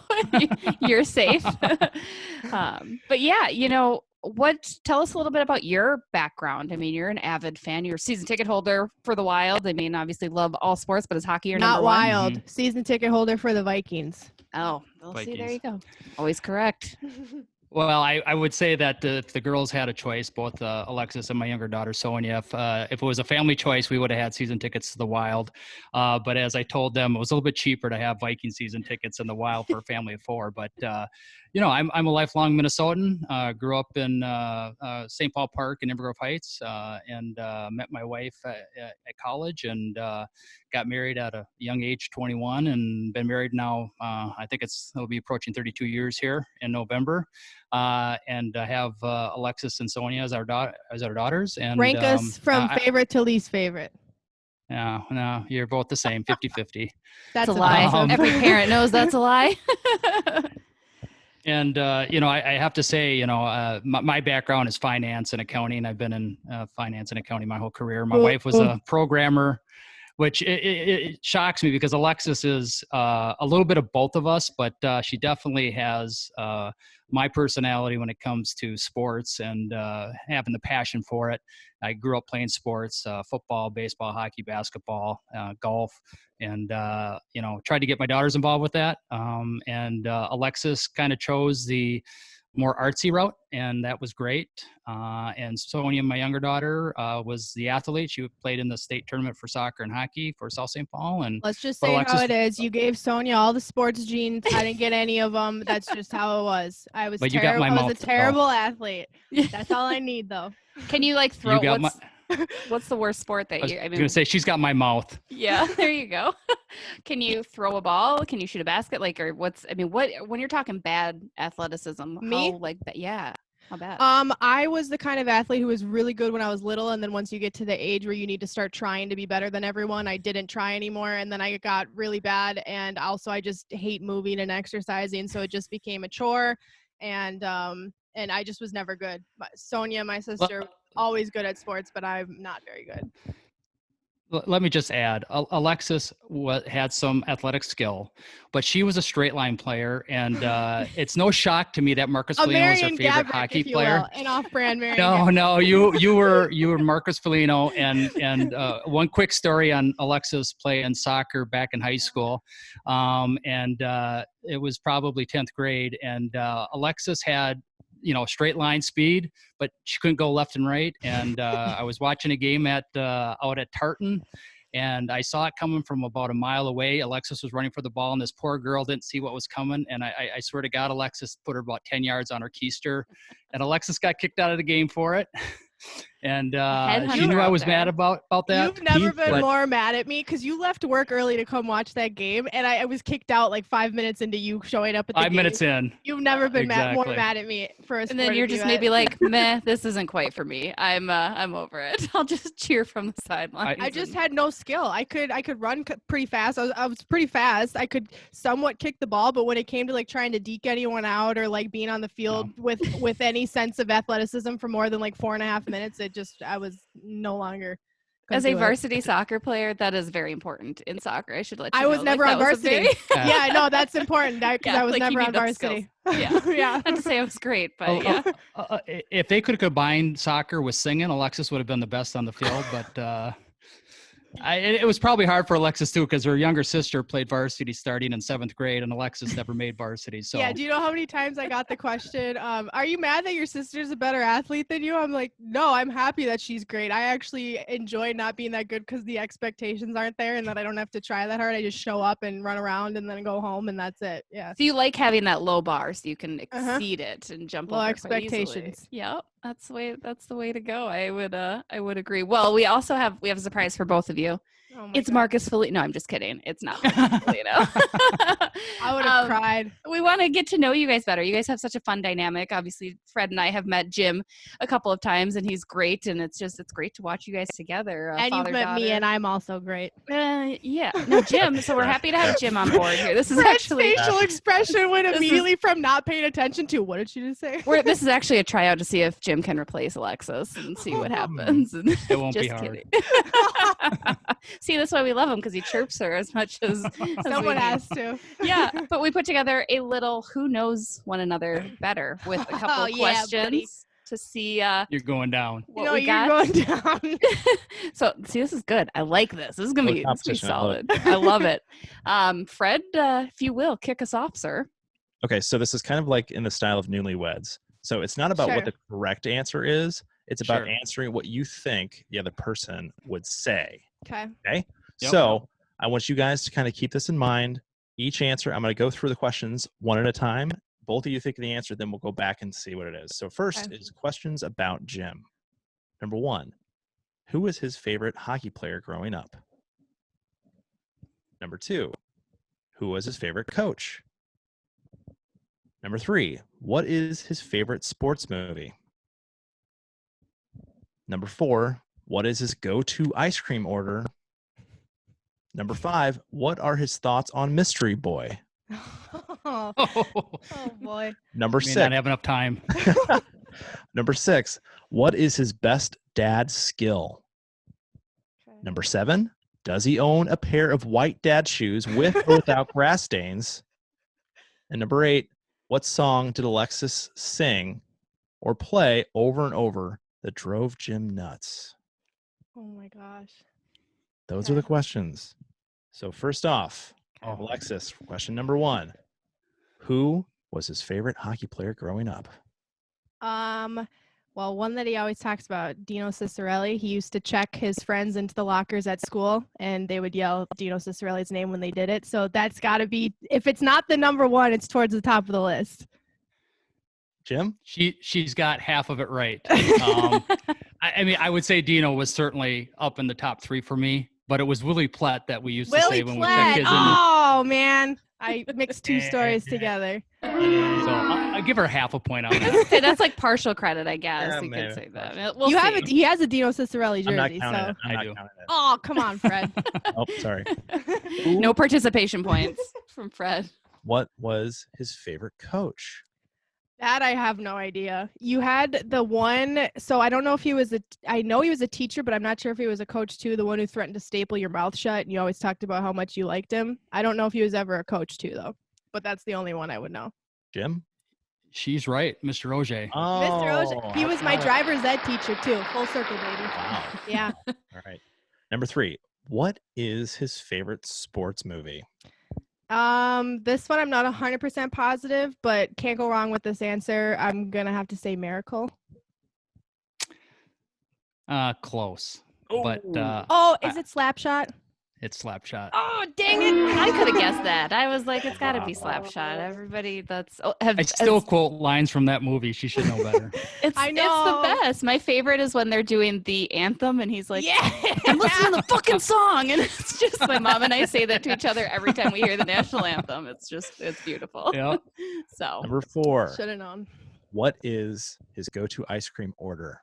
you're safe. But yeah, tell us a little bit about your background. I mean, you're an avid fan. You're a season ticket holder for the Wild. I mean, obviously love all sports, but is hockey your number one? Not Wild. Mm-hmm. Season ticket holder for the Vikings. Oh, well, see, there you go. Always correct. Well, I would say that if the girls had a choice, both Alexis and my younger daughter, Sonia, if it was a family choice, we would have had season tickets to the Wild. But as I told them, it was a little bit cheaper to have Viking season tickets in the Wild for a family of four. But, I'm a lifelong Minnesotan. Grew up in St. Paul Park in Inver Grove Heights and met my wife at college and got married at a young age, 21, and been married now. I think it'll be approaching 32 years here in November. And I have Alexis and Sonia as our daughters. And rank us from favorite to least favorite. No, you're both the same, 50-50. That's a lie. Every parent knows that's a lie. And, I have to say, my background is finance and accounting. I've been in finance and accounting my whole career. My wife was a programmer, which it shocks me because Alexis is a little bit of both of us, but she definitely has my personality when it comes to sports and having the passion for it. I grew up playing sports, football, baseball, hockey, basketball, golf, and, tried to get my daughters involved with that. And Alexis kind of chose the more artsy route, and that was great. And Sonia, my younger daughter, was the athlete. She played in the state tournament for soccer and hockey for South St. Paul. And let's just say Alexis, how it is. You gave Sonia all the sports genes. I didn't get any of them. That's just how it was. I was terrible. I was a terrible athlete. That's all I need, though. Can you throw What's the worst sport that I was you? going to say she's got my mouth. Yeah, there you go. Can you throw a ball? Can you shoot a basket? Like, or what's? I mean, what when you're talking bad athleticism? Me? How like that? Yeah, how bad? I was the kind of athlete who was really good when I was little, and then once you get to the age where you need to start trying to be better than everyone, I didn't try anymore, and then I got really bad, and also I just hate moving and exercising, so it just became a chore, and I just was never good. But Sonia, my sister, always good at sports, but I'm not very good. Let me just add, Alexis had some athletic skill, but she was a straight line player, and it's no shock to me that Marcus Foligno is her favorite hockey player. An off-brand Marion. No, you were Marcus Foligno, and one quick story on Alexis playing soccer back in high school, and it was probably 10th grade, and Alexis had straight line speed, but she couldn't go left and right. And I was watching a game out at Tartan, and I saw it coming from about a mile away. Alexis was running for the ball, and this poor girl didn't see what was coming. And I swear to God, Alexis put her about 10 yards on her keister, and Alexis got kicked out of the game for it. And she knew I was mad about that. You've never been more mad at me because you left work early to come watch that game, and I was kicked out like 5 minutes into you showing up at the game. 5 minutes in. You've never been more mad at me for a sport. And then you're just maybe like, meh, this isn't quite for me. I'm over it. I'll just cheer from the sidelines. I just had no skill. I could run pretty fast. I was pretty fast. I could somewhat kick the ball, but when it came to like trying to deke anyone out or like being on the field with any sense of athleticism for more than like 4.5 minutes, I was no longer. As a varsity soccer player, that is very important in soccer. I should let you know. I was never on varsity. Yeah, no, that's important because I was never on varsity. Yeah, yeah. Not to say I was great, but yeah. If they could combine soccer with singing, Alexis would have been the best on the field. But it was probably hard for Alexis too, because her younger sister played varsity starting in 7th grade, and Alexis never made varsity. So yeah, do you know how many times I got the question, are you mad that your sister's a better athlete than you? I'm like, no, I'm happy that she's great. I actually enjoy not being that good because the expectations aren't there and that I don't have to try that hard. I just show up and run around and then go home, and that's it. Yeah. So you like having that low bar so you can exceed it and jump low over expectations. Yeah, that's the way to go. I would agree. Well, we also have a surprise for both of you. Oh it's God. Marcus Foligno. No, I'm just kidding. It's not Marcus Foligno. I would have cried. We want to get to know you guys better. You guys have such a fun dynamic. Obviously, Fred and I have met Jim a couple of times, and he's great. And it's great to watch you guys together. And you've met me, and I'm also great. Yeah. No, Jim. So we're happy to have Jim on board here. This is Fred's actually facial expression went immediately from not paying attention to what did she just say? This is actually a tryout to see if Jim can replace Alexis and see what happens. And it won't be hard. See, that's why we love him, because he chirps her as much as someone has to. Yeah, but we put together a little who knows one another better with a couple of questions to see. You're going down. You're going down. So, see, this is good. I like this. This is gonna be solid. I love it. Fred, if you will, kick us off, sir. Okay, so this is kind of like in the style of Newlyweds. So it's not about what the correct answer is. It's about answering what you think the other person would say. Okay. Yep. So I want you guys to kind of keep this in mind. Each answer, I'm going to go through the questions one at a time. Both of you think of the answer, then we'll go back and see what it is. So first is questions about Jim. Number 1, who was his favorite hockey player growing up? Number 2, who was his favorite coach? Number 3, what is his favorite sports movie? Number 4, what is his go-to ice cream order? Number 5, what are his thoughts on Mystery Boy? Oh boy. Number 6. Not have enough time. Number 6, what is his best dad skill? Okay. Number 7, does he own a pair of white dad shoes with or without grass stains? And number 8, what song did Alexis sing or play over and over that drove Jim nuts? Oh my gosh. Those are the questions. So first off, Alexis, question number 1. Who was his favorite hockey player growing up? Well, one that he always talks about, Dino Cicerelli. He used to check his friends into the lockers at school, and they would yell Dino Cicerelli's name when they did it. So that's got to be, if it's not the number 1, it's towards the top of the list. Jim? She's got half of it right. I mean, I would say Dino was certainly up in the top 3 for me, but it was Willie Platt that we used to say when we check kids in. Oh, man. I mixed 2 stories together. So I'll give her half a point on that. That's like partial credit, I guess. Yeah, you could say partial. that. We'll see. He has a Dino Cicerelli jersey. I'm not counting so. it. I'm I not do. counting it. Oh, come on, Fred. Oh, sorry. No participation points from Fred. What was his favorite coach? That I have no idea. You had the one, so I don't know if he was I know he was a teacher, but I'm not sure if he was a coach too, the one who threatened to staple your mouth shut, and you always talked about how much you liked him. I don't know if he was ever a coach too, though, but that's the only one I would know. Jim? She's right, Mr. OJ. Oh, Mr. Oja. He was my driver's ed teacher too. Full circle, baby. Wow. Yeah. All right. Number 3. What is his favorite sports movie? This one I'm not 100% positive, but can't go wrong with this answer. I'm gonna have to say Miracle. Close. Oh. But Is it Slapshot? it's Slapshot. Oh, dang it! I could have guessed that. I was like, it's got to be Slapshot. Everybody that's I still quote lines from that movie. She should know better. I know. It's the best. My favorite is when they're doing the anthem and he's like, Yeah. I'm listening to the fucking song. And it's just my mom and I say that to each other every time we hear the national anthem. It's beautiful. Yeah. So Number 4. Should have known. What is his go-to ice cream order?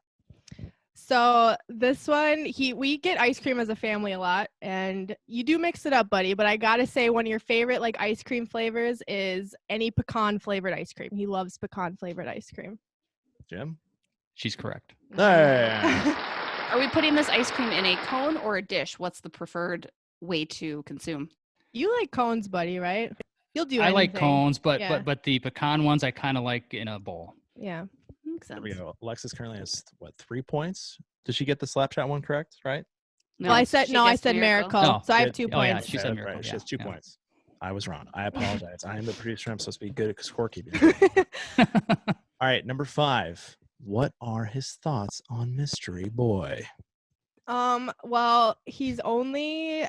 So this one, we get ice cream as a family a lot, and you do mix it up, buddy. But I gotta say, one of your favorite like ice cream flavors is any pecan flavored ice cream. He loves pecan flavored ice cream. Jim? She's correct. Hey. are we putting this ice cream in a cone or a dish? What's the preferred way to consume? You like cones, buddy, right? You'll do. I like anything. cones, but Yeah. but the pecan ones I kind of like in a bowl. Yeah. Makes There sense. we go. Alexis currently has 3 points? Did she get the Slapshot one correct? Right? No, Well, I said she I guessed said Miracle, No. so I have 2 Oh, yeah, points. she said Right, Miracle, She yeah, has 2 yeah. points. I was wrong. I apologize. I am the producer. I'm supposed to be good at scorekeeping. All right, number 5. What are his thoughts on Mystery Boy? Well, he's only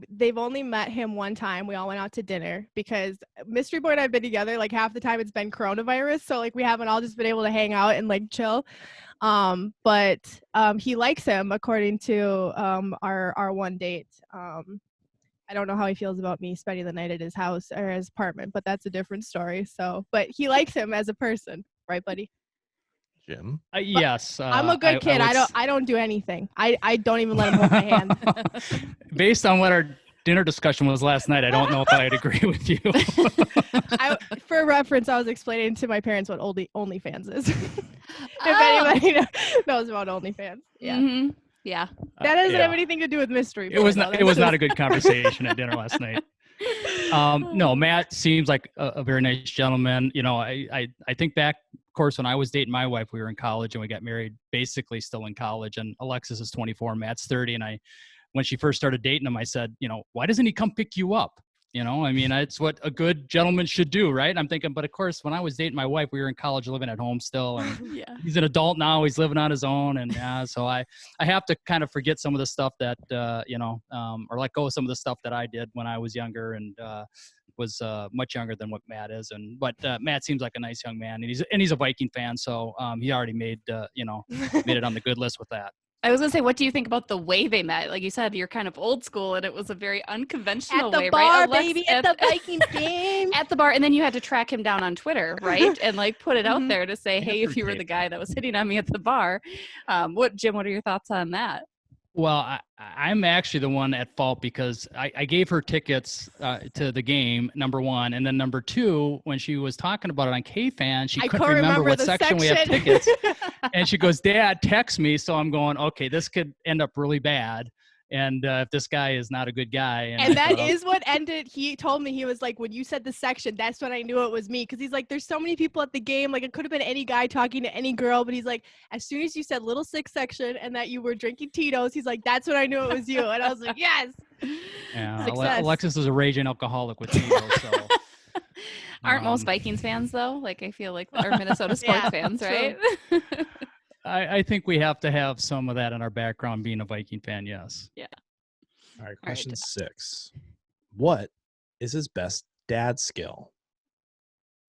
they've only met him one time. We all went out to dinner because Mystery Boy and I've been together like half the time it's been coronavirus, so like we haven't all just been able to hang out and like chill. But he likes him according to our one date. I don't know how he feels about me spending the night at his house or his apartment, but that's a different story. So, but he likes him as a person, right, buddy? Jim? Yes. I'm a good kid. I don't do anything. I don't even let him hold my hand. Based on what our dinner discussion was last night, I don't know if I'd agree with you. For reference, I was explaining to my parents what OnlyFans is. If anybody knows about OnlyFans. Yeah. Mm-hmm. Yeah. That doesn't Yeah. have anything to do with Mystery Boy. It was though. not a good conversation at dinner last night. No, Matt seems like a very nice gentleman. You know, I think back, of course, when I was dating my wife, we were in college and we got married basically still in college. And Alexis is 24, Matt's 30. And when she first started dating him, I said, you know, why doesn't he come pick you up? You know, I mean, it's what a good gentleman should do, right? I'm thinking, but of course, when I was dating my wife, we were in college living at home still. And Yeah. he's an adult now. He's living on his own. And so I have to kind of forget some of the stuff that, or let go of some of the stuff that I did when I was younger and was much younger than what Matt is. But Matt seems like a nice young man, and he's a Viking fan. So he already made it on the good list with that. I was going to say, what do you think about the way they met? Like you said, you're kind of old school, and it was a very unconventional way, bar, right? baby, at the Viking game. At the bar, and then you had to track him down on Twitter, right? And like put it out there to say, hey, if you were the guy that was hitting on me at the bar. Jim, what are your thoughts on that? Well, I'm actually the one at fault because I gave her tickets to the game, number one. And then number two, when she was talking about it on K-Fan, she couldn't remember what section we have tickets. And she goes, Dad, text me. So I'm going, okay, this could end up really bad. And if this guy is not a good guy. And that is what ended. He told me, he was like, when you said the section, that's when I knew it was me. Because he's like, there's so many people at the game. Like, it could have been any guy talking to any girl. But he's like, as soon as you said little six section and that you were drinking Tito's, he's like, that's when I knew it was you. And I was like, yes. Yeah, Success. Alexis is a raging alcoholic with Tito's. So. Aren't most Vikings fans, though? Like, I feel like are Minnesota sports fans, right? I think we have to have some of that in our background, being a Viking fan, yes. Yeah. All right, question 6. What is his best dad skill?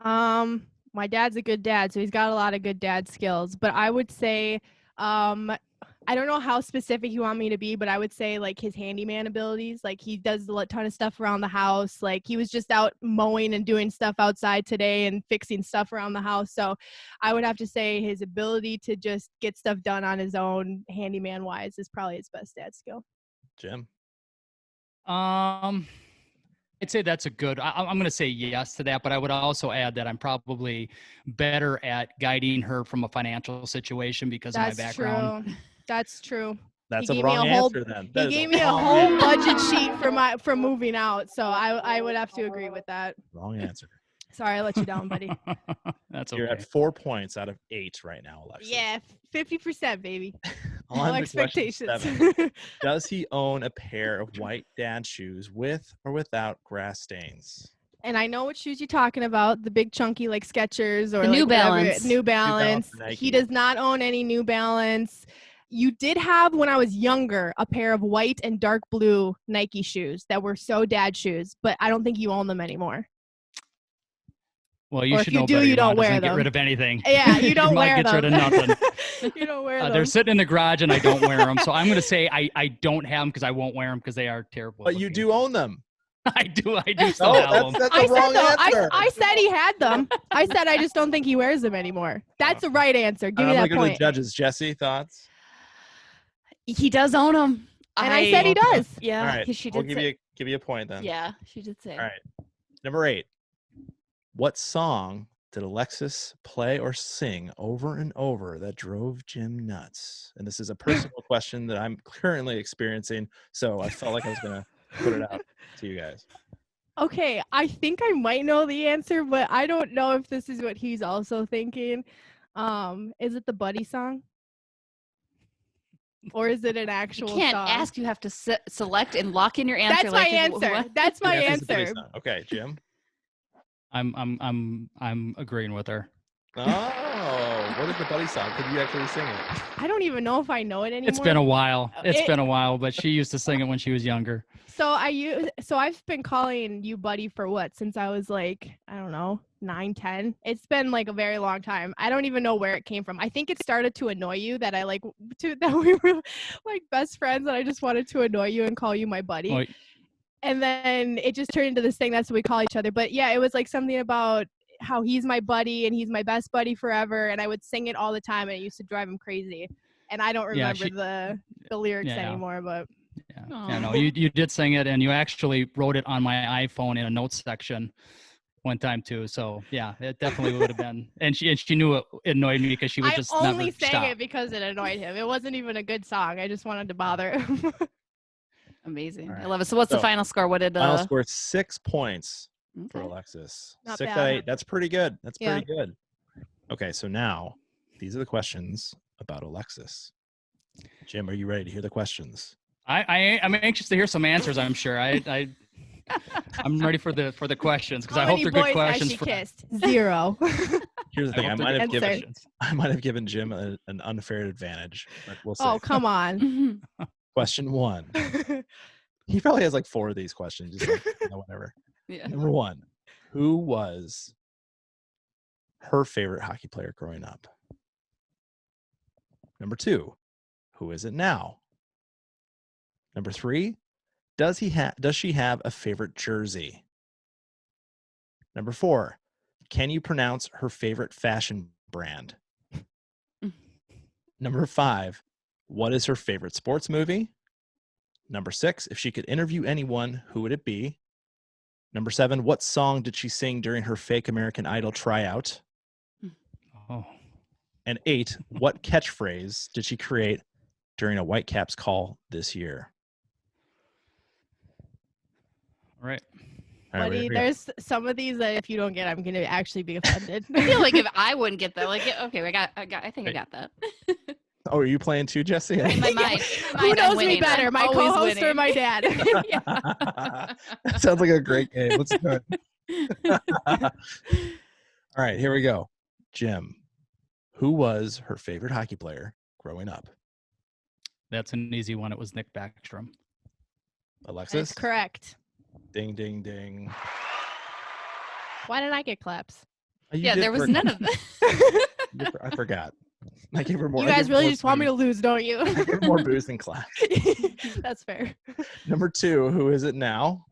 My dad's a good dad, so he's got a lot of good dad skills. But I would say I don't know how specific you want me to be, but I would say like his handyman abilities. Like he does a ton of stuff around the house. Like he was just out mowing and doing stuff outside today and fixing stuff around the house. So I would have to say his ability to just get stuff done on his own, handyman wise, is probably his best stat skill. Jim? I'd say that's a good, I'm going to say yes to that, but I would also add that I'm probably better at guiding her from a financial situation because of my background. That's true. That's a wrong answer then. He gave me a whole budget sheet for moving out, so I would have to agree with that. Wrong answer. Sorry, I let you down, buddy. That's okay. You're at 4 points out of 8 right now, Alexis. Yeah, 50%, baby. On No to expectations. question 7. Does he own a pair of white dad shoes with or without grass stains? And I know what shoes you're talking about, the big chunky like Skechers or the like New Balance. New Balance. He does not own any New Balance. You did have, when I was younger, a pair of white and dark blue Nike shoes that were so dad shoes, but I don't think you own them anymore. Well, you or should if you know do, better. you Your don't mom wear doesn't them. get rid of anything. Yeah, you don't Your wear mom gets them. rid of nothing. You don't wear them. They're sitting in the garage and I don't wear them. So I'm going to say I don't have them because I won't wear them because they are terrible. But you do own them. I do still have them. That's the wrong answer. I said he had them. I said I just don't think he wears them anymore. That's the right answer. Give me that I'm going point. to go to the judges. Jesse, thoughts? He does own them. And I said he does. Yeah. All right. She We'll did give you a point then. Yeah, she did say. All right. Number 8. What song did Alexis play or sing over and over that drove Jim nuts? And this is a personal question that I'm currently experiencing, so I felt like I was going to put it out to you guys. Okay, I think I might know the answer, but I don't know if this is what he's also thinking. Is it the Buddy song? Or is it an actual You can't song? ask. You have to select and lock in your answer. That's my answer. That's my answer. Okay, Jim. I'm agreeing with her. Oh, what is the Buddy song? Could you actually sing it? I don't even know if I know it anymore. It's been a while. It's been a while, but she used to sing it when she was younger. So I've been calling you Buddy for what? Since I was like, I don't know, 9, 10. It's been like a very long time. I don't even know where it came from. I think it started to annoy you that that we were like best friends and I just wanted to annoy you and call you my buddy. Oh, and then it just turned into this thing. That's what we call each other. But yeah, it was like something about how he's my buddy and he's my best buddy forever. And I would sing it all the time and it used to drive him crazy. And I don't remember the lyrics anymore, but. Yeah, no, you did sing it and you actually wrote it on my iPhone in a notes section one time too. So yeah, it definitely would have been. And she knew it annoyed me because she would just never only sang stop. it because it annoyed him. It wasn't even a good song. I just wanted to bother him. Amazing. Right. I love it. So what's the final score? What did final score? 6 points for Alexis. Not 6 bad. out of 8. That's pretty good. That's pretty good. Okay, so now these are the questions about Alexis. Jim, are you ready to hear the questions? I'm anxious to hear some answers. I'm sure. I'm ready for the questions because I hope they're good questions. How many boys has she kissed? 0. Here's the thing. I might have given Jim an unfair advantage, but we'll see. Oh, come on. Question 1. He probably has like 4 of these questions. Just like, whatever. Yeah. Number 1. Who was her favorite hockey player growing up? Number 2. Who is it now? Number 3. Does she have a favorite jersey? Number 4. Can you pronounce her favorite fashion brand? Number 5. What is her favorite sports movie? Number 6. If she could interview anyone, who would it be? Number 7. What song did she sing during her fake American Idol tryout? Oh. And 8. What catchphrase did she create during a Whitecaps call this year? All right. Buddy, there's some of these that if you don't get, I'm going to actually be offended. I feel like if I wouldn't get that, like, okay, I think I got that. Oh, are you playing too, Jesse? In my mind. Who knows me better, my co-host or my dad? That sounds like a great game. Let's do it. All right, here we go. Jim, who was her favorite hockey player growing up? That's an easy one. It was Nick Backstrom. Alexis? That's correct. Ding, ding, ding. Why didn't I get claps? Yeah, there was none of that. I forgot. I gave her more. You guys really just want me to lose, don't you? I gave her more booze than class. That's fair. Number 2, who is it now?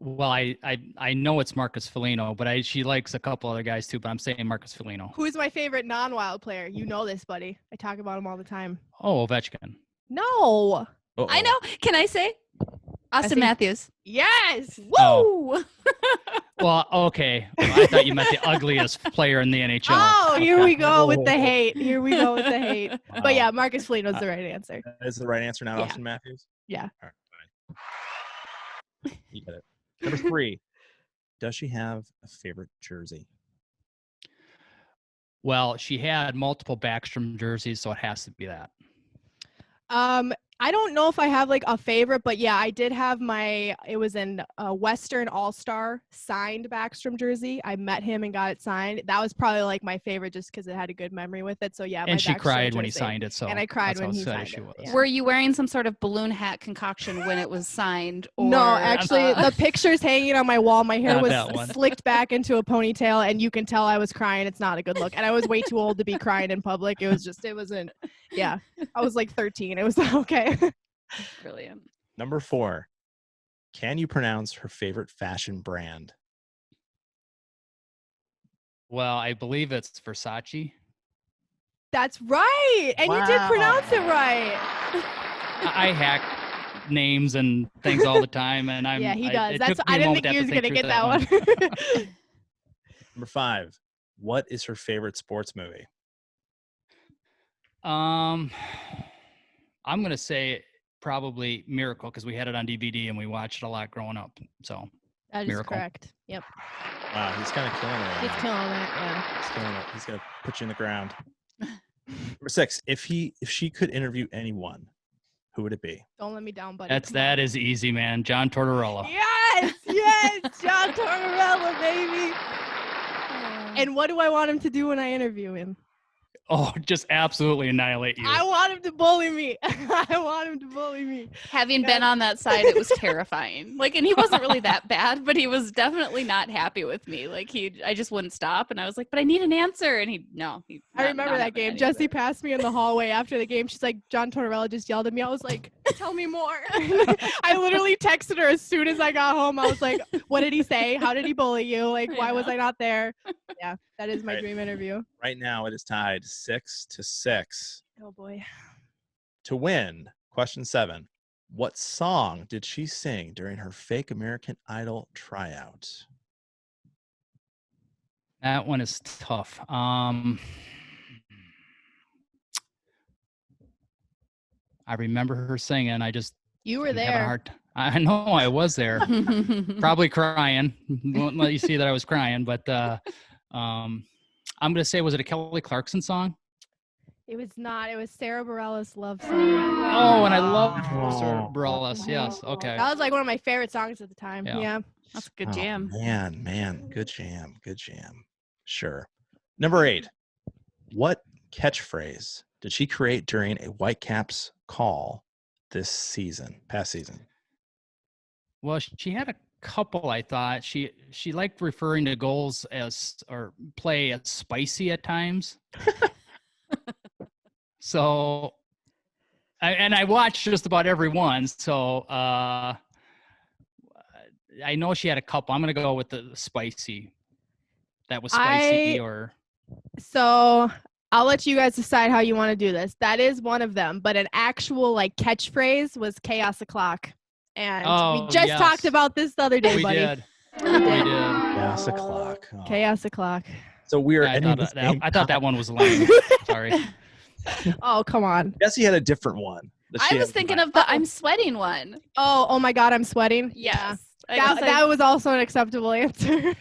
Well, I know it's Marcus Foligno, but she likes a couple other guys too. But I'm saying Marcus Foligno. Who's my favorite non-Wild player? You know this, buddy. I talk about him all the time. Oh, Ovechkin. No. Uh-oh. I know. Can I say? Austin Matthews. Yes. Woo! Oh. Well, okay. I thought you meant the ugliest player in the NHL. Oh, here Okay. we go with the hate. Here we go with the hate. Wow. But yeah, Marcus Foligno's the right answer. That is the right answer now, Yeah. Austin Matthews? Yeah. All right, fine. You get it. Number 3, does she have a favorite jersey? Well, she had multiple Backstrom jerseys, so it has to be that. I don't know if I have like a favorite, but yeah, I did have it was in a Western All-Star signed Backstrom jersey. I met him and got it signed. That was probably like my favorite just because it had a good memory with it. So yeah, And she Backstrom cried when he jersey. signed it. So And I cried that's when how he excited signed she it. was. Yeah. Were you wearing some sort of balloon hat concoction when it was signed? Or, No, actually, the picture's hanging on my wall. My hair Not was that one. slicked back into a ponytail, and you can tell I was crying. It's not a good look. And I was way too old to be crying in public. It wasn't, yeah. I was like 13. It was not okay. Brilliant. Number 4, can you pronounce her favorite fashion brand? Well, I believe it's Versace. That's right. And you did pronounce it right. I hack names and things all the time, and Yeah, he does. It That's took me I a didn't moment think he to was think gonna get through that one. Number 5, what is her favorite sports movie? I'm gonna say probably Miracle because we had it on DVD and we watched it a lot growing up. So That is Miracle. correct. Yep. Wow, he's kind of killing it. Right He's now. killing it. Yeah. He's killing it. He's gonna put you in the ground. Number 6, if she could interview anyone, who would it be? Don't let me down, buddy. that is easy, man. John Tortorella. Yes, John Tortorella, baby. And what do I want him to do when I interview him? Oh, just absolutely annihilate you. I want him to bully me. Having been on that side, it was terrifying. Like, and he wasn't really that bad, but he was definitely not happy with me. Like, I just wouldn't stop, and I was like, "But I need an answer." And I remember that game. Jessie passed me in the hallway after the game. She's like, "John Tortorella just yelled at me." I was like, "Tell me more." I literally texted her as soon as I got home. I was like, "What did he say? How did he bully you? Like, why was I not there?" Yeah, that is my Right. dream interview. Right now, it is tied 6-6. Oh boy. To win, question 7. What song did she sing during her fake American Idol tryout? That one is tough. I remember her singing. I just You were having a there. hard I know I was there. Probably crying. Won't let you see that I was crying, but I'm gonna say, was it a Kelly Clarkson song? It was not. It was Sarah Bareilles' love song. Oh, and I love Sarah Bareilles. Yes. Okay. That was like one of my favorite songs at the time. Yeah. Yeah. That's a good Oh, jam. Man, good jam. Sure. Number 8. What catchphrase did she create during a Whitecaps call past season? Well, she had a couple. I thought she liked referring to goals or play as spicy at times. So, I watched just about every one. So I know she had a couple. I'm gonna go with the spicy. That was spicy So I'll let you guys decide how you want to do this. That is one of them, but an actual like catchphrase was chaos o'clock. And we just talked about this the other day, we buddy. did. We did. Chaos o'clock. Oh. Chaos o'clock. So we are. I thought that one was lame. Sorry. Oh, come on. Jesse had a different one. I was thinking of the I'm sweating one. Oh my God, I'm sweating. Yes. That was also an acceptable answer.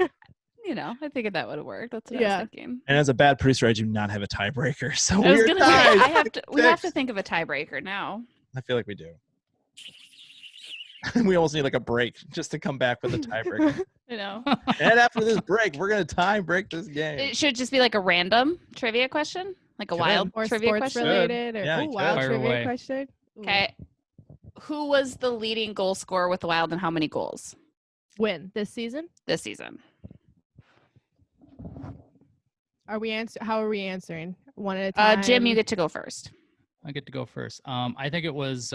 I figured that would have worked. That's what I was thinking. And as a bad producer, I do not have a tiebreaker. So I was we're gonna say tied. we have to think of a tiebreaker now. I feel like we do. We almost need like a break just to come back with a tiebreaker. And after this break, we're gonna tie break this game. It should just be like a random trivia question, like a wild or trivia sports question. related, or wild Fire trivia away. question. Okay. Who was the leading goal scorer with the Wild and how many goals Win this season? this season? How are we answering? One at a time? Jim, you get to go first. I get to go first. I think it was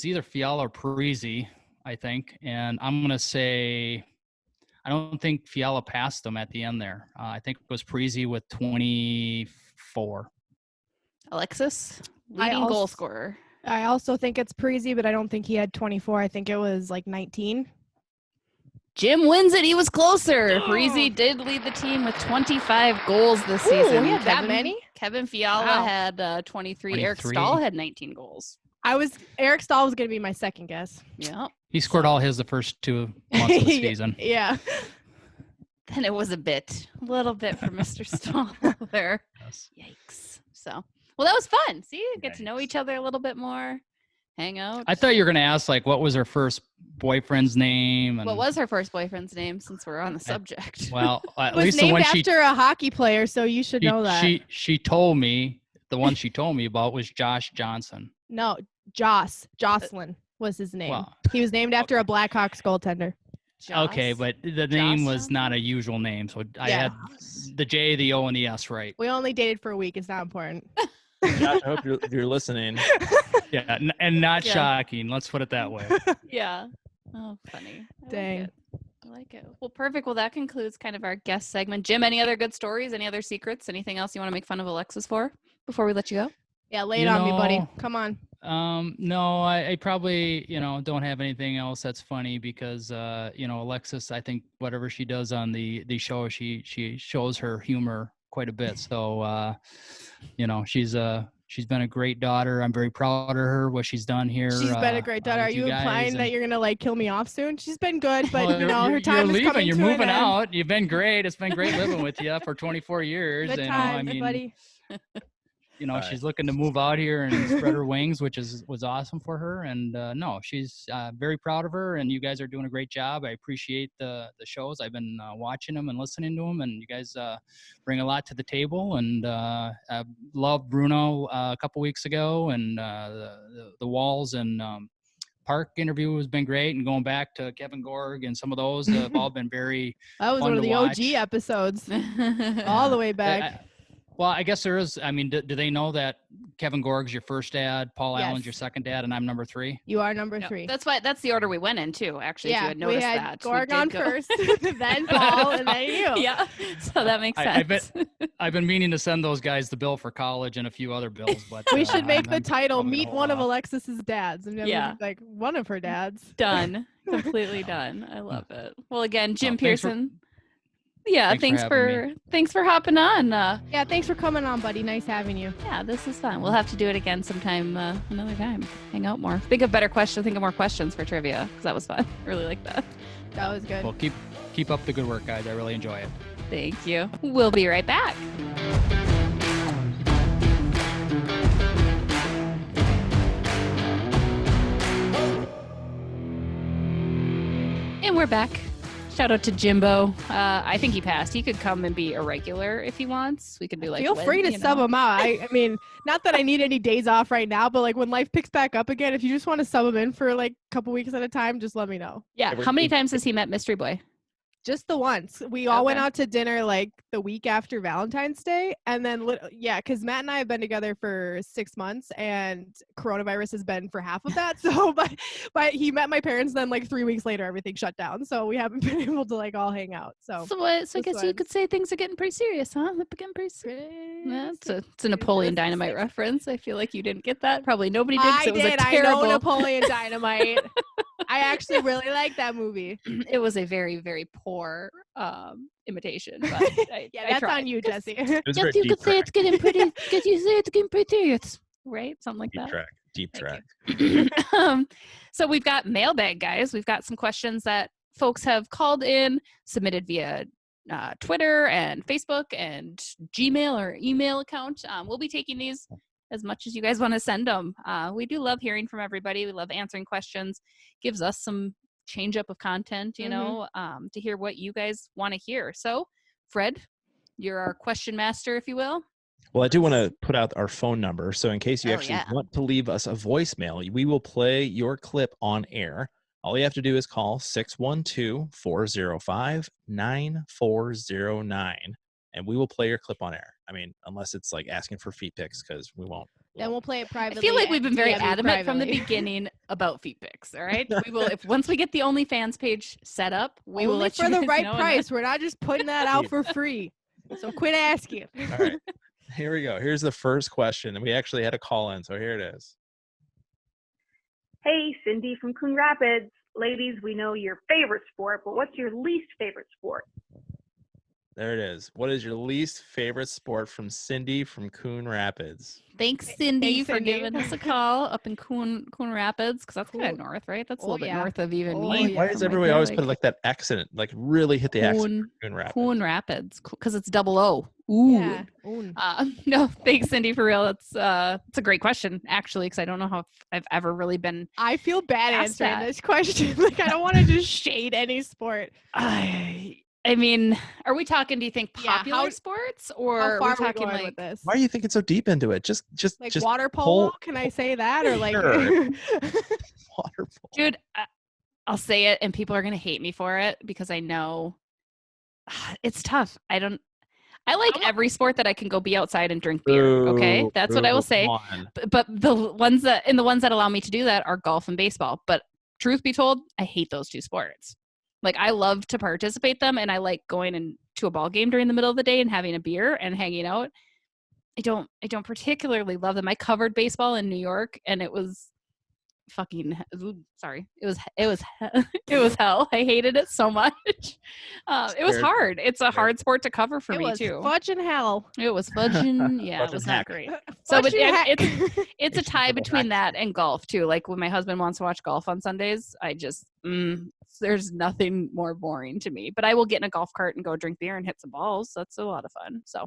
either Fiala or Parisi, I think. And I'm going to say, I don't think Fiala passed them at the end there. I think it was Parisi with 24. Alexis, leading goal scorer. I also think it's Parisi, but I don't think he had 24. I think it was like 19. Jim wins it. He was closer. Parisi did lead the team with 25 goals this season. We had that many? Kevin Fiala had 23. Eric Stahl had 19 goals. Eric Stahl was going to be my second guess. Yeah. He scored all his the first 2 months of the season. Yeah. Then it was a little bit for Mr. Stahl there. Yes. Yikes. So, well, that was fun. See, get to know each other a little bit more. Hang out. I thought you were going to ask, like, what was her first boyfriend's name? And what was her first boyfriend's name, since we're on the subject? Well, at least least the one after a hockey player, so you should know that. She told me, the one she told me about was Josh Johnson. No, Jocelyn was his name. Well, he was named after a Blackhawks goaltender. Okay, but the name was not a usual name, so I had the J, the O, and the S right. We only dated for a week. It's not important. Josh, I hope you're listening. Yeah, and not shocking. Let's put it that way. Yeah. Oh, funny. Dang. I like it. Well, perfect. Well, that concludes kind of our guest segment. Jim, any other good stories? Any other secrets? Anything else you want to make fun of Alexis for before we let you go? Yeah, lay it on me, buddy. Come on. No, I probably, don't have anything else that's funny because, Alexis, I think whatever she does on the show, she shows her humor quite a bit. So, she's been a great daughter. I'm very proud of her, what she's done here. She's been a great daughter. Are you implying that you're going to kill me off soon? She's been good, but her time is coming. You're moving out. You've been great. It's been great living with you for 24 years. Good times, buddy. She's looking to move out here and spread her wings, which was awesome for her. And she's very proud of her. And you guys are doing a great job. I appreciate the shows. I've been watching them and listening to them, and you guys bring a lot to the table. And I loved Bruno a couple weeks ago, and the Walls and Park interview has been great. And going back to Kevin Gorg and some of those have all been very that was fun one of the watch. OG episodes, all the way back. Well, I guess there is. I mean, do they know that Kevin Gorg's your first dad, Paul Allen's your second dad, and I'm number 3? You are number 3. That's the order we went in too. Actually, if you had noticed we had that. Gorg on first, then Paul, and then you. Yeah, so that makes sense. I've been meaning to send those guys the bill for college and a few other bills, but we should make the title "Meet one of Alexis's dads." And like one of her dads. Done, completely done. I love it. Well, again, Jim Pearson. Thanks for hopping on. Thanks for coming on, buddy. Nice having you. Yeah, this is fun. We'll have to do it again sometime, another time. Hang out more. Think of better questions. Think of more questions for trivia, because that was fun. I really like that. That was good. Well, keep up the good work, guys. I really enjoy it. Thank you. We'll be right back. And we're back. Shout out to Jimbo. I think he passed. He could come and be a regular if he wants. We could do feel free to sub him out. I mean, not that I need any days off right now, but when life picks back up again, if you just want to sub him in for a couple weeks at a time, just let me know. Yeah. How many times has he met Mystery Boy? Just the once. We all went out to dinner the week after Valentine's Day. And then, because Matt and I have been together for 6 months and coronavirus has been for half of that. So, but he met my parents, then 3 weeks later, everything shut down. So we haven't been able to all hang out. So I guess you could say things are getting pretty serious, huh? They're getting pretty serious. It's a Napoleon Dynamite reference. I feel like you didn't get that. Probably nobody did. I did. I know Napoleon Dynamite. I actually really like that movie. It was a very, very poor imitation. But that's on you, Jesse. You could say it's getting pretty. Could you say it's getting pretty serious? Right? Something like that. Deep track. So we've got mailbag, guys. We've got some questions that folks have called in, submitted via Twitter and Facebook and Gmail or email account. We'll be taking these as much as you guys want to send them. We do love hearing from everybody. We love answering questions. Gives us some change up of content, to hear what you guys want to hear. So, Fred, you're our question master, if you will. Well, I do want to put out our phone number. So in case you want to leave us a voicemail, we will play your clip on air. All you have to do is call 612-405-9409, and we will play your clip on air. I mean, unless it's like asking for feet pics, because we won't. Then we'll play it privately. I feel like we've been very DM you adamant from the privately. beginning about feet pics. All right, we will. If once we get the OnlyFans page set up, we will Only let for you the guys right know. price. We're not just putting that out for free. So quit asking. All right, here we go. Here's the first question, and we actually had a call in, so here it is. Hey, Cindy from Coon Rapids. Ladies, we know your favorite sport, but what's your least favorite sport? There it is. What is your least favorite sport from Cindy from Coon Rapids? Thanks, Cindy, Thanks, for Cindy. giving us a call up in Coon Rapids, because that's kind Cool. of north, right? That's a Oh, little bit yeah. north of even Oh, me. yeah. Why does from everybody right always there, put like that accent, like really hit the accent? Coon Rapids. Coon Rapids, because it's double O. Ooh. Yeah. No, thanks, Cindy, for real. It's a great question, actually, because I don't know how I've ever really been. I feel bad Ask answering that. this question. Like, I don't want to just shade any sport. I mean, are we talking? Do you think Yeah, popular how- sports, or How are far we are we talking going like? with this? Why do you think it's so deep into it? Just Like just water polo? pull- Can I say that? Or like Sure. water polo. Dude, I'll say it, and people are gonna hate me for it because I know it's tough. I like every sport that I can go be outside and drink beer. Okay, that's what I will say. But the ones that allow me to do that are golf and baseball. But truth be told, I hate those two sports. Like, I love to participate them, and I like going to a ball game during the middle of the day and having a beer and hanging out. I don't particularly love them. I covered baseball in New York, and it was fucking sorry. It was it was hell. I hated it so much. It was hard. It's a hard sport to cover for it me was too. fudging hell. It was fudging. Yeah, it Fudging was heck. not great. So, but Fudging heck. it's a tie between that and golf too. Like, when my husband wants to watch golf on Sundays, I just there's nothing more boring to me. But I will get in a golf cart and go drink beer and hit some balls. That's a lot of fun. So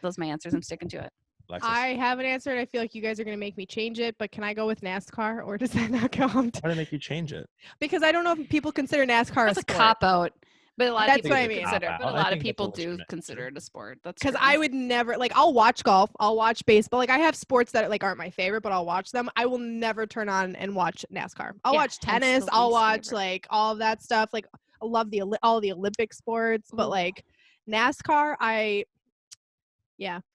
those are my answers. I'm sticking to it. Alexis. I haven't answered. I feel like you guys are going to make me change it, but can I go with NASCAR, or does that not count? Why did it make you change it? Because I don't know if people consider NASCAR That's a a sport. cop out. But a lot of That's people what I do mean. consider. Cop-out. But a I lot of think that's a people do legitimate consider answer. it a sport. That's Because true. I would never, like, I'll watch golf, I'll watch baseball. Like, I have sports that like aren't my favorite, but I'll watch them. I will never turn on and watch NASCAR. I'll Yeah, watch hence tennis. the I'll least watch favorite. like all of that stuff. Like, I love all the Olympic sports, but Ooh. like NASCAR,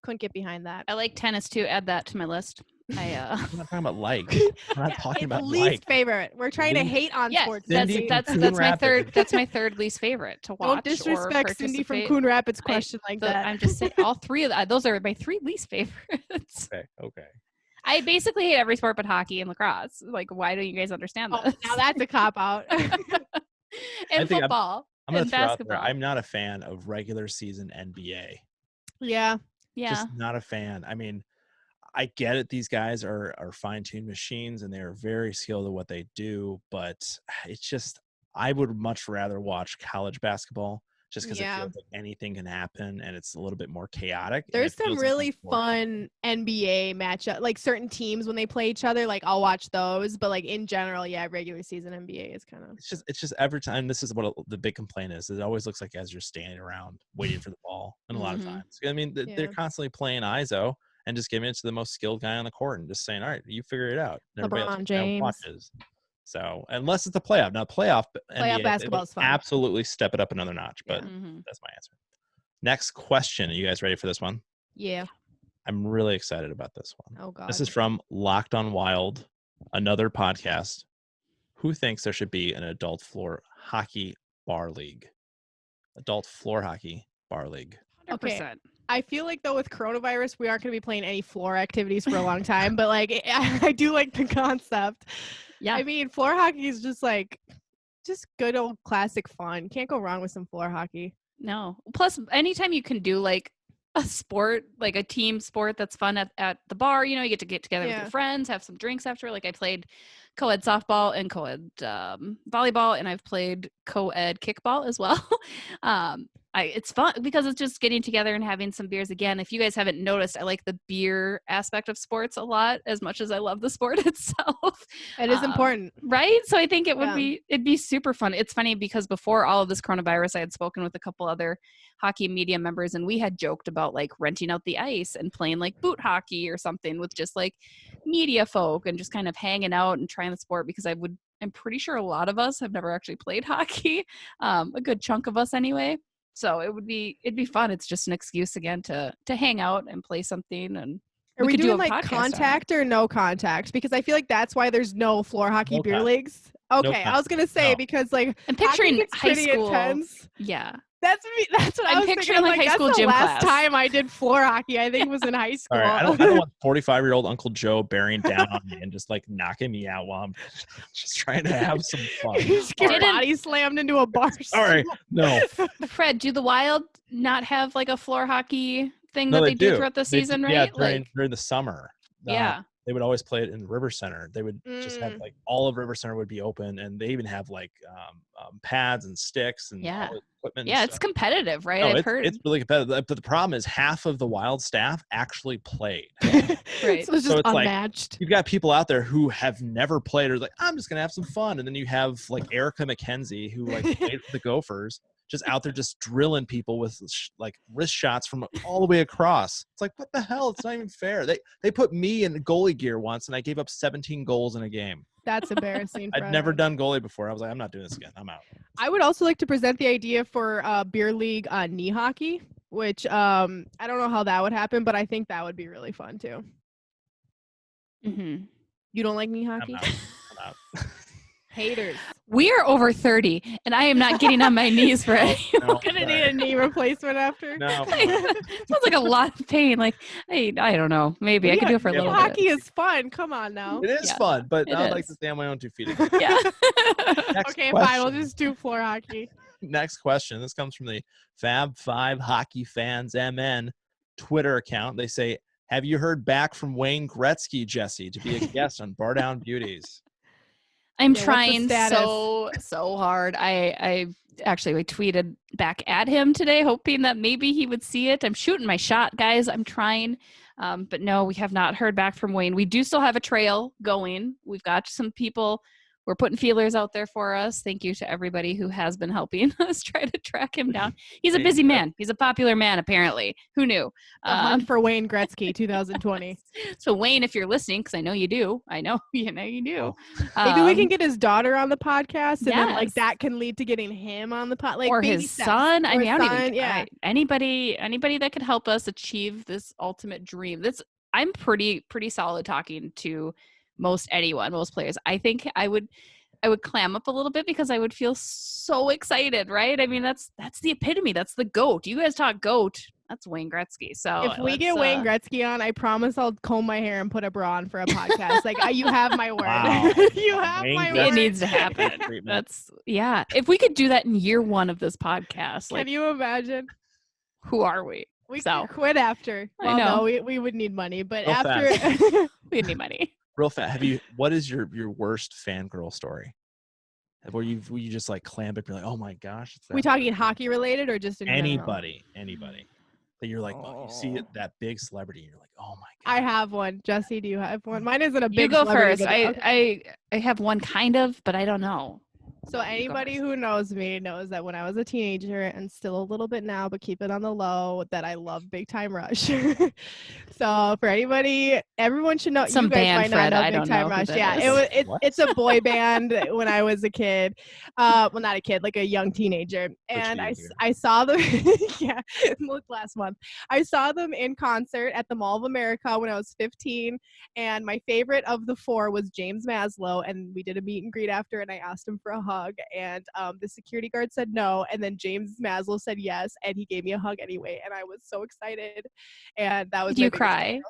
couldn't get behind that. I like tennis too. Add that to my list. I'm not talking about like. I'm not talking It's about least like. favorite. We're trying to Least- hate on Yeah, sports. that's Cindy Cindy. from that's Coon my third. Rapids. That's my third least favorite to watch. Don't disrespect or Cindy from participate. Coon Rapids question like that. I'm just saying, all three of those are my three least favorites. Okay. I basically hate every sport but hockey and lacrosse. Like, why don't you guys understand Oh, this? now that's a cop out. And I think football I'm gonna and throw out basketball. there. I'm not a fan of regular season NBA. Yeah. Yeah, Just not a fan. I mean, I get it. These guys are fine-tuned machines and they are very skilled at what they do, but it's just, I would much rather watch college basketball just because it feels like anything can happen and it's a little bit more chaotic. There's some really fun NBA matchup, like certain teams when they play each other. Like, I'll watch those, but like in general, regular season NBA is kind of. It's just every time. This is what the big complaint is. It always looks like as you're standing around waiting for the ball, and a lot of times, I mean, they're constantly playing ISO and just giving it to the most skilled guy on the court and just saying, "All right, you figure it out." And everybody LeBron else James. watches. So unless it's a playoff, now playoff NBA, basketball is fun. Absolutely step it up another notch. But Mm-hmm. that's my answer. Next question. Are you guys ready for this one? Yeah. I'm really excited about this one. Oh God. This is from Locked on Wild, another podcast. Who thinks there should be an adult floor hockey bar league? Adult floor hockey bar league. 100%. Okay. I feel like, though, with coronavirus, we aren't going to be playing any floor activities for a long time. But like, I do like the concept. Yeah. I mean, floor hockey is just good old classic fun. Can't go wrong with some floor hockey. No. Plus, anytime you can do like a sport, like a team sport that's fun at the bar, you get to get together with your friends, have some drinks after. Like, I played co-ed softball and co-ed volleyball, and I've played co-ed kickball as well. It's fun because it's just getting together and having some beers again. If you guys haven't noticed, I like the beer aspect of sports a lot as much as I love the sport itself. It is important. Right? So I think it'd be super fun. It's funny because before all of this coronavirus, I had spoken with a couple other hockey media members, and we had joked about like renting out the ice and playing like boot hockey or something with just like media folk and just kind of hanging out and trying the sport, because I would I'm pretty sure a lot of us have never actually played hockey. A good chunk of us anyway. So it'd be fun. It's just an excuse again to hang out and play something. And are we could doing do a like podcast contact or no contact? Because I feel like that's why there's no floor hockey beer leagues. Okay, I was gonna say because like I'm picturing high school. Intense. Yeah. That's what I was picturing thinking. like high school gym class. Last time I did floor hockey, I think was in high school. All right, I don't want 45-year-old Uncle Joe bearing down on me and just like knocking me out while I'm just trying to have some fun. Just get body slammed into a bar. Sorry, no. Fred, do the Wild not have like a floor hockey thing that they do throughout the season, right? Yeah, during the summer. Yeah. They would always play it in River Center. They would just have like all of River Center would be open, and they even have like pads and sticks and all the equipment. Yeah, it's competitive, right? No, I've heard it's really competitive. But the problem is half of the Wild staff actually played. Right. So it's just unmatched. Like, you've got people out there who have never played or like, I'm just gonna have some fun, and then you have like Erica McKenzie who like played for the Gophers. Just out there just drilling people with like wrist shots from all the way across. It's like, what the hell? It's not even fair. They put me in goalie gear once and I gave up 17 goals in a game. That's embarrassing. I'd never done goalie before. I was like, I'm not doing this again. I'm out. I would also like to present the idea for beer league knee hockey, which I don't know how that would happen, but I think that would be really fun too. Mm-hmm. You don't like knee hockey? I'm out. Haters. We are over 30, and I am not getting on my knees for anyone. I'm gonna need a knee replacement after. No. Sounds like a lot of pain. Like, I don't know. Maybe I could do it for a little bit. Hockey is fun. Come on now. It is fun, but I would like to stay on my own 2 feet again. Yeah. Okay, fine. We'll just do floor hockey. Next question. This comes from the Fab 5 Hockey Fans MN Twitter account. They say, have you heard back from Wayne Gretzky, Jesse, to be a guest on Bardown Beauties? I'm trying so hard. I actually tweeted back at him today, hoping that maybe he would see it. I'm shooting my shot, guys. I'm trying. But no, we have not heard back from Wayne. We do still have a trail going. We've got some people. We're putting feelers out there for us. Thank you to everybody who has been helping us try to track him down. He's a busy man. He's a popular man, apparently. Who knew? Hunt for Wayne Gretzky 2020. So Wayne, if you're listening, because I know you do. I know you do. Maybe we can get his daughter on the podcast, and then like that can lead to getting him on the pod, like or his son. I mean, yeah. Anybody that could help us achieve this ultimate dream. I'm pretty solid talking to most players. I think I would clam up a little bit because I would feel so excited, right? I mean, that's the epitome. That's the GOAT. You guys talk GOAT. That's Wayne Gretzky. So if we get Wayne Gretzky on, I promise I'll comb my hair and put a bra on for a podcast. Like you have my word. Wow. You have my word. It needs to happen. If we could do that in year 1 of this podcast. Can you imagine? Who are we? We could quit after. Well, I know. No, we would need money, but Real after we'd need money. Real fast. what is your worst fangirl story? Where you just like clam up, you're like, oh my gosh. We talking hockey related or just in anybody that you're like, you see that big celebrity and you're like, oh my god. I have one. Jesse, do you have one? Mine isn't a big. You go first. I have one kind of, but I don't know. So anybody who knows me knows that when I was a teenager, and still a little bit now, but keep it on the low, that I love Big Time Rush. So for anybody, everyone should know. Some you guys band, might Fred. not know I Big don't Time know Rush. Yeah, it's a boy band when I was a kid. Well, not a kid, like a young teenager. And I saw them. Yeah, last month. I saw them in concert at the Mall of America when I was 15. And my favorite of the 4 was James Maslow, and we did a meet and greet after, and I asked him for a hug, and the security guard said no, and then James Maslow said yes, and he gave me a hug anyway, and I was so excited. And that was Did you cry?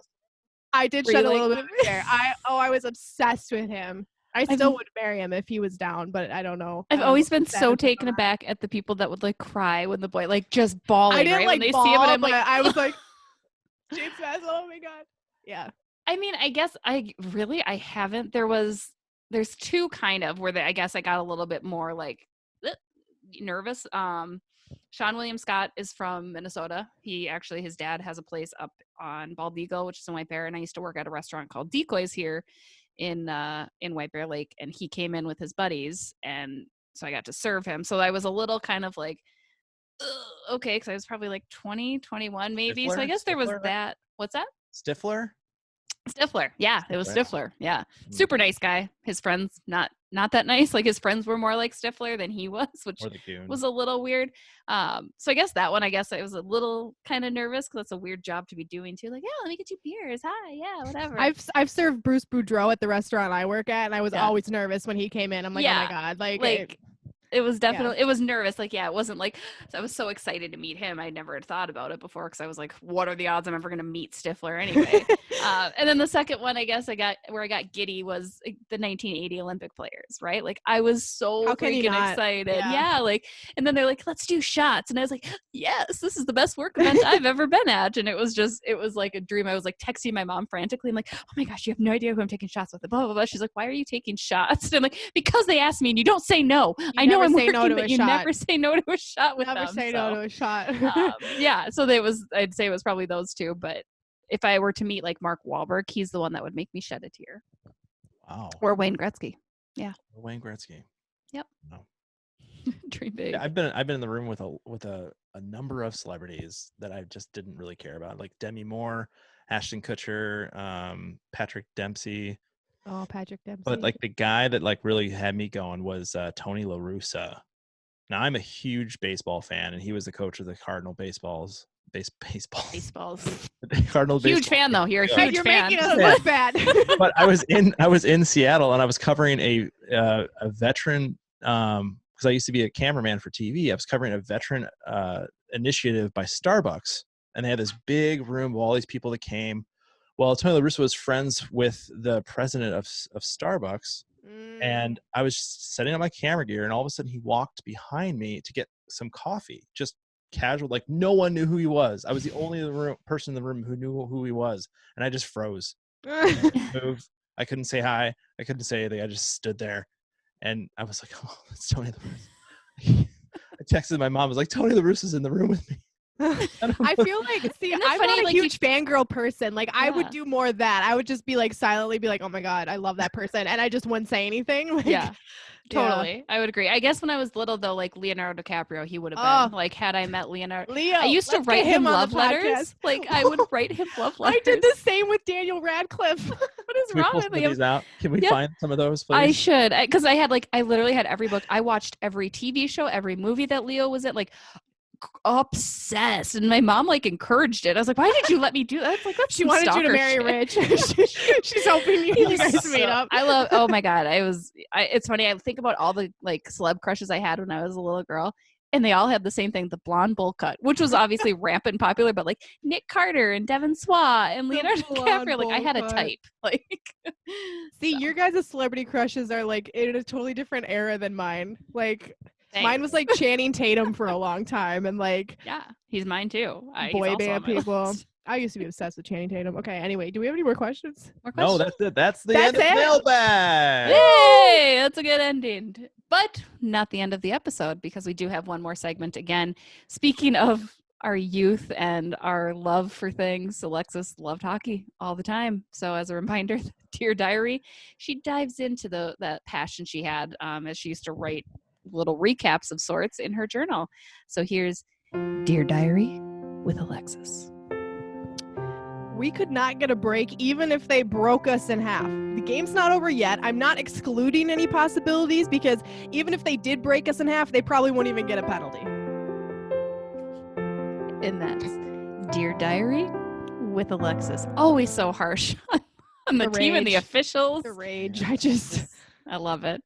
I did shed a little bit of hair. I was obsessed with him. I still would marry him if he was down, but I don't know. I've always been so taken aback at the people that would like cry when the boy like just bawling. I didn't when they see him, and I'm like, I was like, James Maslow, oh my god, yeah. I mean, I guess I haven't. There's 2 kind of where I guess I got a little bit more like nervous. Sean William Scott is from Minnesota. His dad has a place up on Bald Eagle, which is in White Bear, and I used to work at a restaurant called Decoys here in White Bear Lake, and he came in with his buddies, and so I got to serve him. So I was a little kind of like, okay, because I was probably like 20, 21 maybe. Stifler? So I guess there was that. What's that? Stifler? Yeah, it was Stifler. Yeah. Super nice guy. His friends, not not that nice. Like his friends were more like Stifler than he was, which Or the goon. was a little weird. So I guess that one, I was a little kind of nervous because that's a weird job to be doing too. Like, yeah, let me get you beers. Hi, yeah, whatever. I've served Bruce Boudreau at the restaurant I work at, and I was always nervous when he came in. I'm like, oh my God, like it was definitely, it was nervous. Like, yeah, it wasn't like, I was so excited to meet him. I never had thought about it before because I was like, what are the odds I'm ever going to meet Stifler anyway? And then the second one, I guess I got giddy was the 1980 Olympic players, right? Like I was so freaking excited. Yeah. Like, and then they're like, let's do shots. And I was like, yes, this is the best work event I've ever been at. And it was like a dream. I was like texting my mom frantically. I'm like, oh my gosh, you have no idea who I'm taking shots with. Blah, blah, blah. She's like, why are you taking shots? And I'm like, because they asked me and you don't say no. I know I'm working, but you never say no to a shot with them. Never say no to a shot. Yeah. So I'd say it was probably those two. But if I were to meet like Mark Wahlberg, he's the one that would make me shed a tear. Wow. Or Wayne Gretzky. Yeah. Wayne Gretzky. Yep. No. Dream big. Yeah, I've been in the room with a number of celebrities that I just didn't really care about, like Demi Moore, Ashton Kutcher, Patrick Dempsey. Oh, Patrick Dempsey. But like the guy that like really had me going was Tony La Russa. Now I'm a huge baseball fan, and he was the coach of the Cardinal baseballs. Baseballs. Cardinal huge baseball. fan though. You're a huge You're fan. making us look bad. But I was in Seattle, and I was covering a veteran because I used to be a cameraman for TV. I was covering a veteran initiative by Starbucks, and they had this big room of all these people that came. Well, Tony La Russa was friends with the president of Starbucks, and I was setting up my camera gear, and all of a sudden he walked behind me to get some coffee, just casual, like no one knew who he was. I was the only person in the room who knew who he was, and I just froze. Moved. I couldn't say hi. I couldn't say anything. I just stood there, and I was like, "Oh, it's Tony La Russa." I texted my mom. I was like, "Tony La Russa's in the room with me." I feel like, see, I'm not a huge fangirl person. Like, I would do more of that. I would just be like, silently be like, oh my God, I love that person. And I just wouldn't say anything. Like, yeah, totally. Yeah. I would agree. I guess when I was little, though, like Leonardo DiCaprio, he would have been like, had I met Leonardo. I used to write him love letters. Like, I would write him love letters. I did the same with Daniel Radcliffe. What is wrong with me? Can we find some of those, please? I should. Because I literally had every book. I watched every TV show, every movie that Leo was in. Like, obsessed, and my mom like encouraged it. I was like, why did you let me do that? It's like, she wanted you to marry Rich. She's hoping you guys meet up. Oh my God, it's funny, I think about all the like celeb crushes I had when I was a little girl, and they all had the same thing, the blonde bowl cut, which was obviously rampant popular, but like Nick Carter and Devin Swa and Leonardo DiCaprio, like I had a type. Like, see, your guys' celebrity crushes are like in a totally different era than mine. Like, thanks. Mine was like Channing Tatum for a long time, and like, yeah, he's mine too. Boy band people. I used to be obsessed with Channing Tatum. Okay, anyway, do we have any more questions? No, that's it. That's the end of the mailbag. Yay! That's a good ending. But not the end of the episode, because we do have one more segment again. Speaking of our youth and our love for things, Alexis loved hockey all the time. So as a reminder, Dear Diary, she dives into that passion she had as she used to write little recaps of sorts in her journal. So here's Dear Diary with Alexis. We could not get a break even if they broke us in half. The game's not over yet. I'm not excluding any possibilities, because even if they did break us in half, they probably won't even get a penalty. And that's Dear Diary with Alexis. Always so harsh on the team and the officials. The rage. I love it.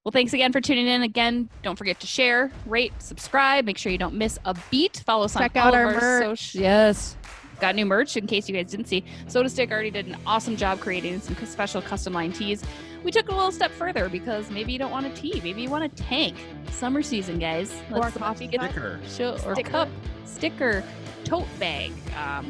Well, thanks again for tuning in. Again, don't forget to share, rate, subscribe. Make sure you don't miss a beat. Follow us on all of our merch. Yes. Got new merch in case you guys didn't see. Soda Stick already did an awesome job creating some special custom line tees. We took it a little step further because maybe you don't want a tee. Maybe you want a tank. Summer season, guys. Or a coffee sticker. Or cup, sticker, tote bag.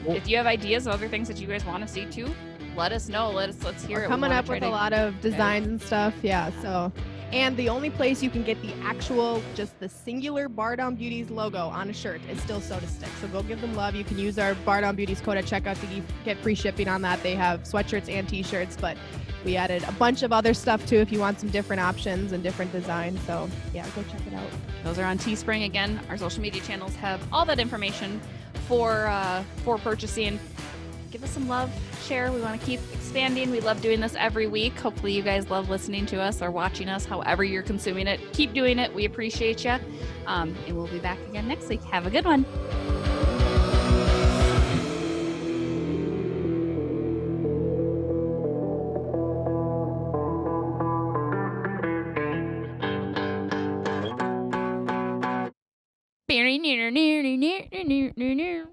If you have ideas of other things that you guys want to see too, let us know. Let's hear it. Coming up with a lot of designs and stuff. Yeah. So. And the only place you can get the actual, just the singular Bardown Beauties logo on a shirt is still Soda Stick. So go give them love. You can use our Bardown Beauties code at checkout to get free shipping on that. They have sweatshirts and t-shirts, but we added a bunch of other stuff too if you want some different options and different designs. So yeah, go check it out. Those are on Teespring. Again, our social media channels have all that information for purchasing. give us some love, share. We want to keep expanding. We love doing this every week. Hopefully you guys love listening to us or watching us, however you're consuming it. Keep doing it. We appreciate you. And we'll be back again next week. Have a good one. Near.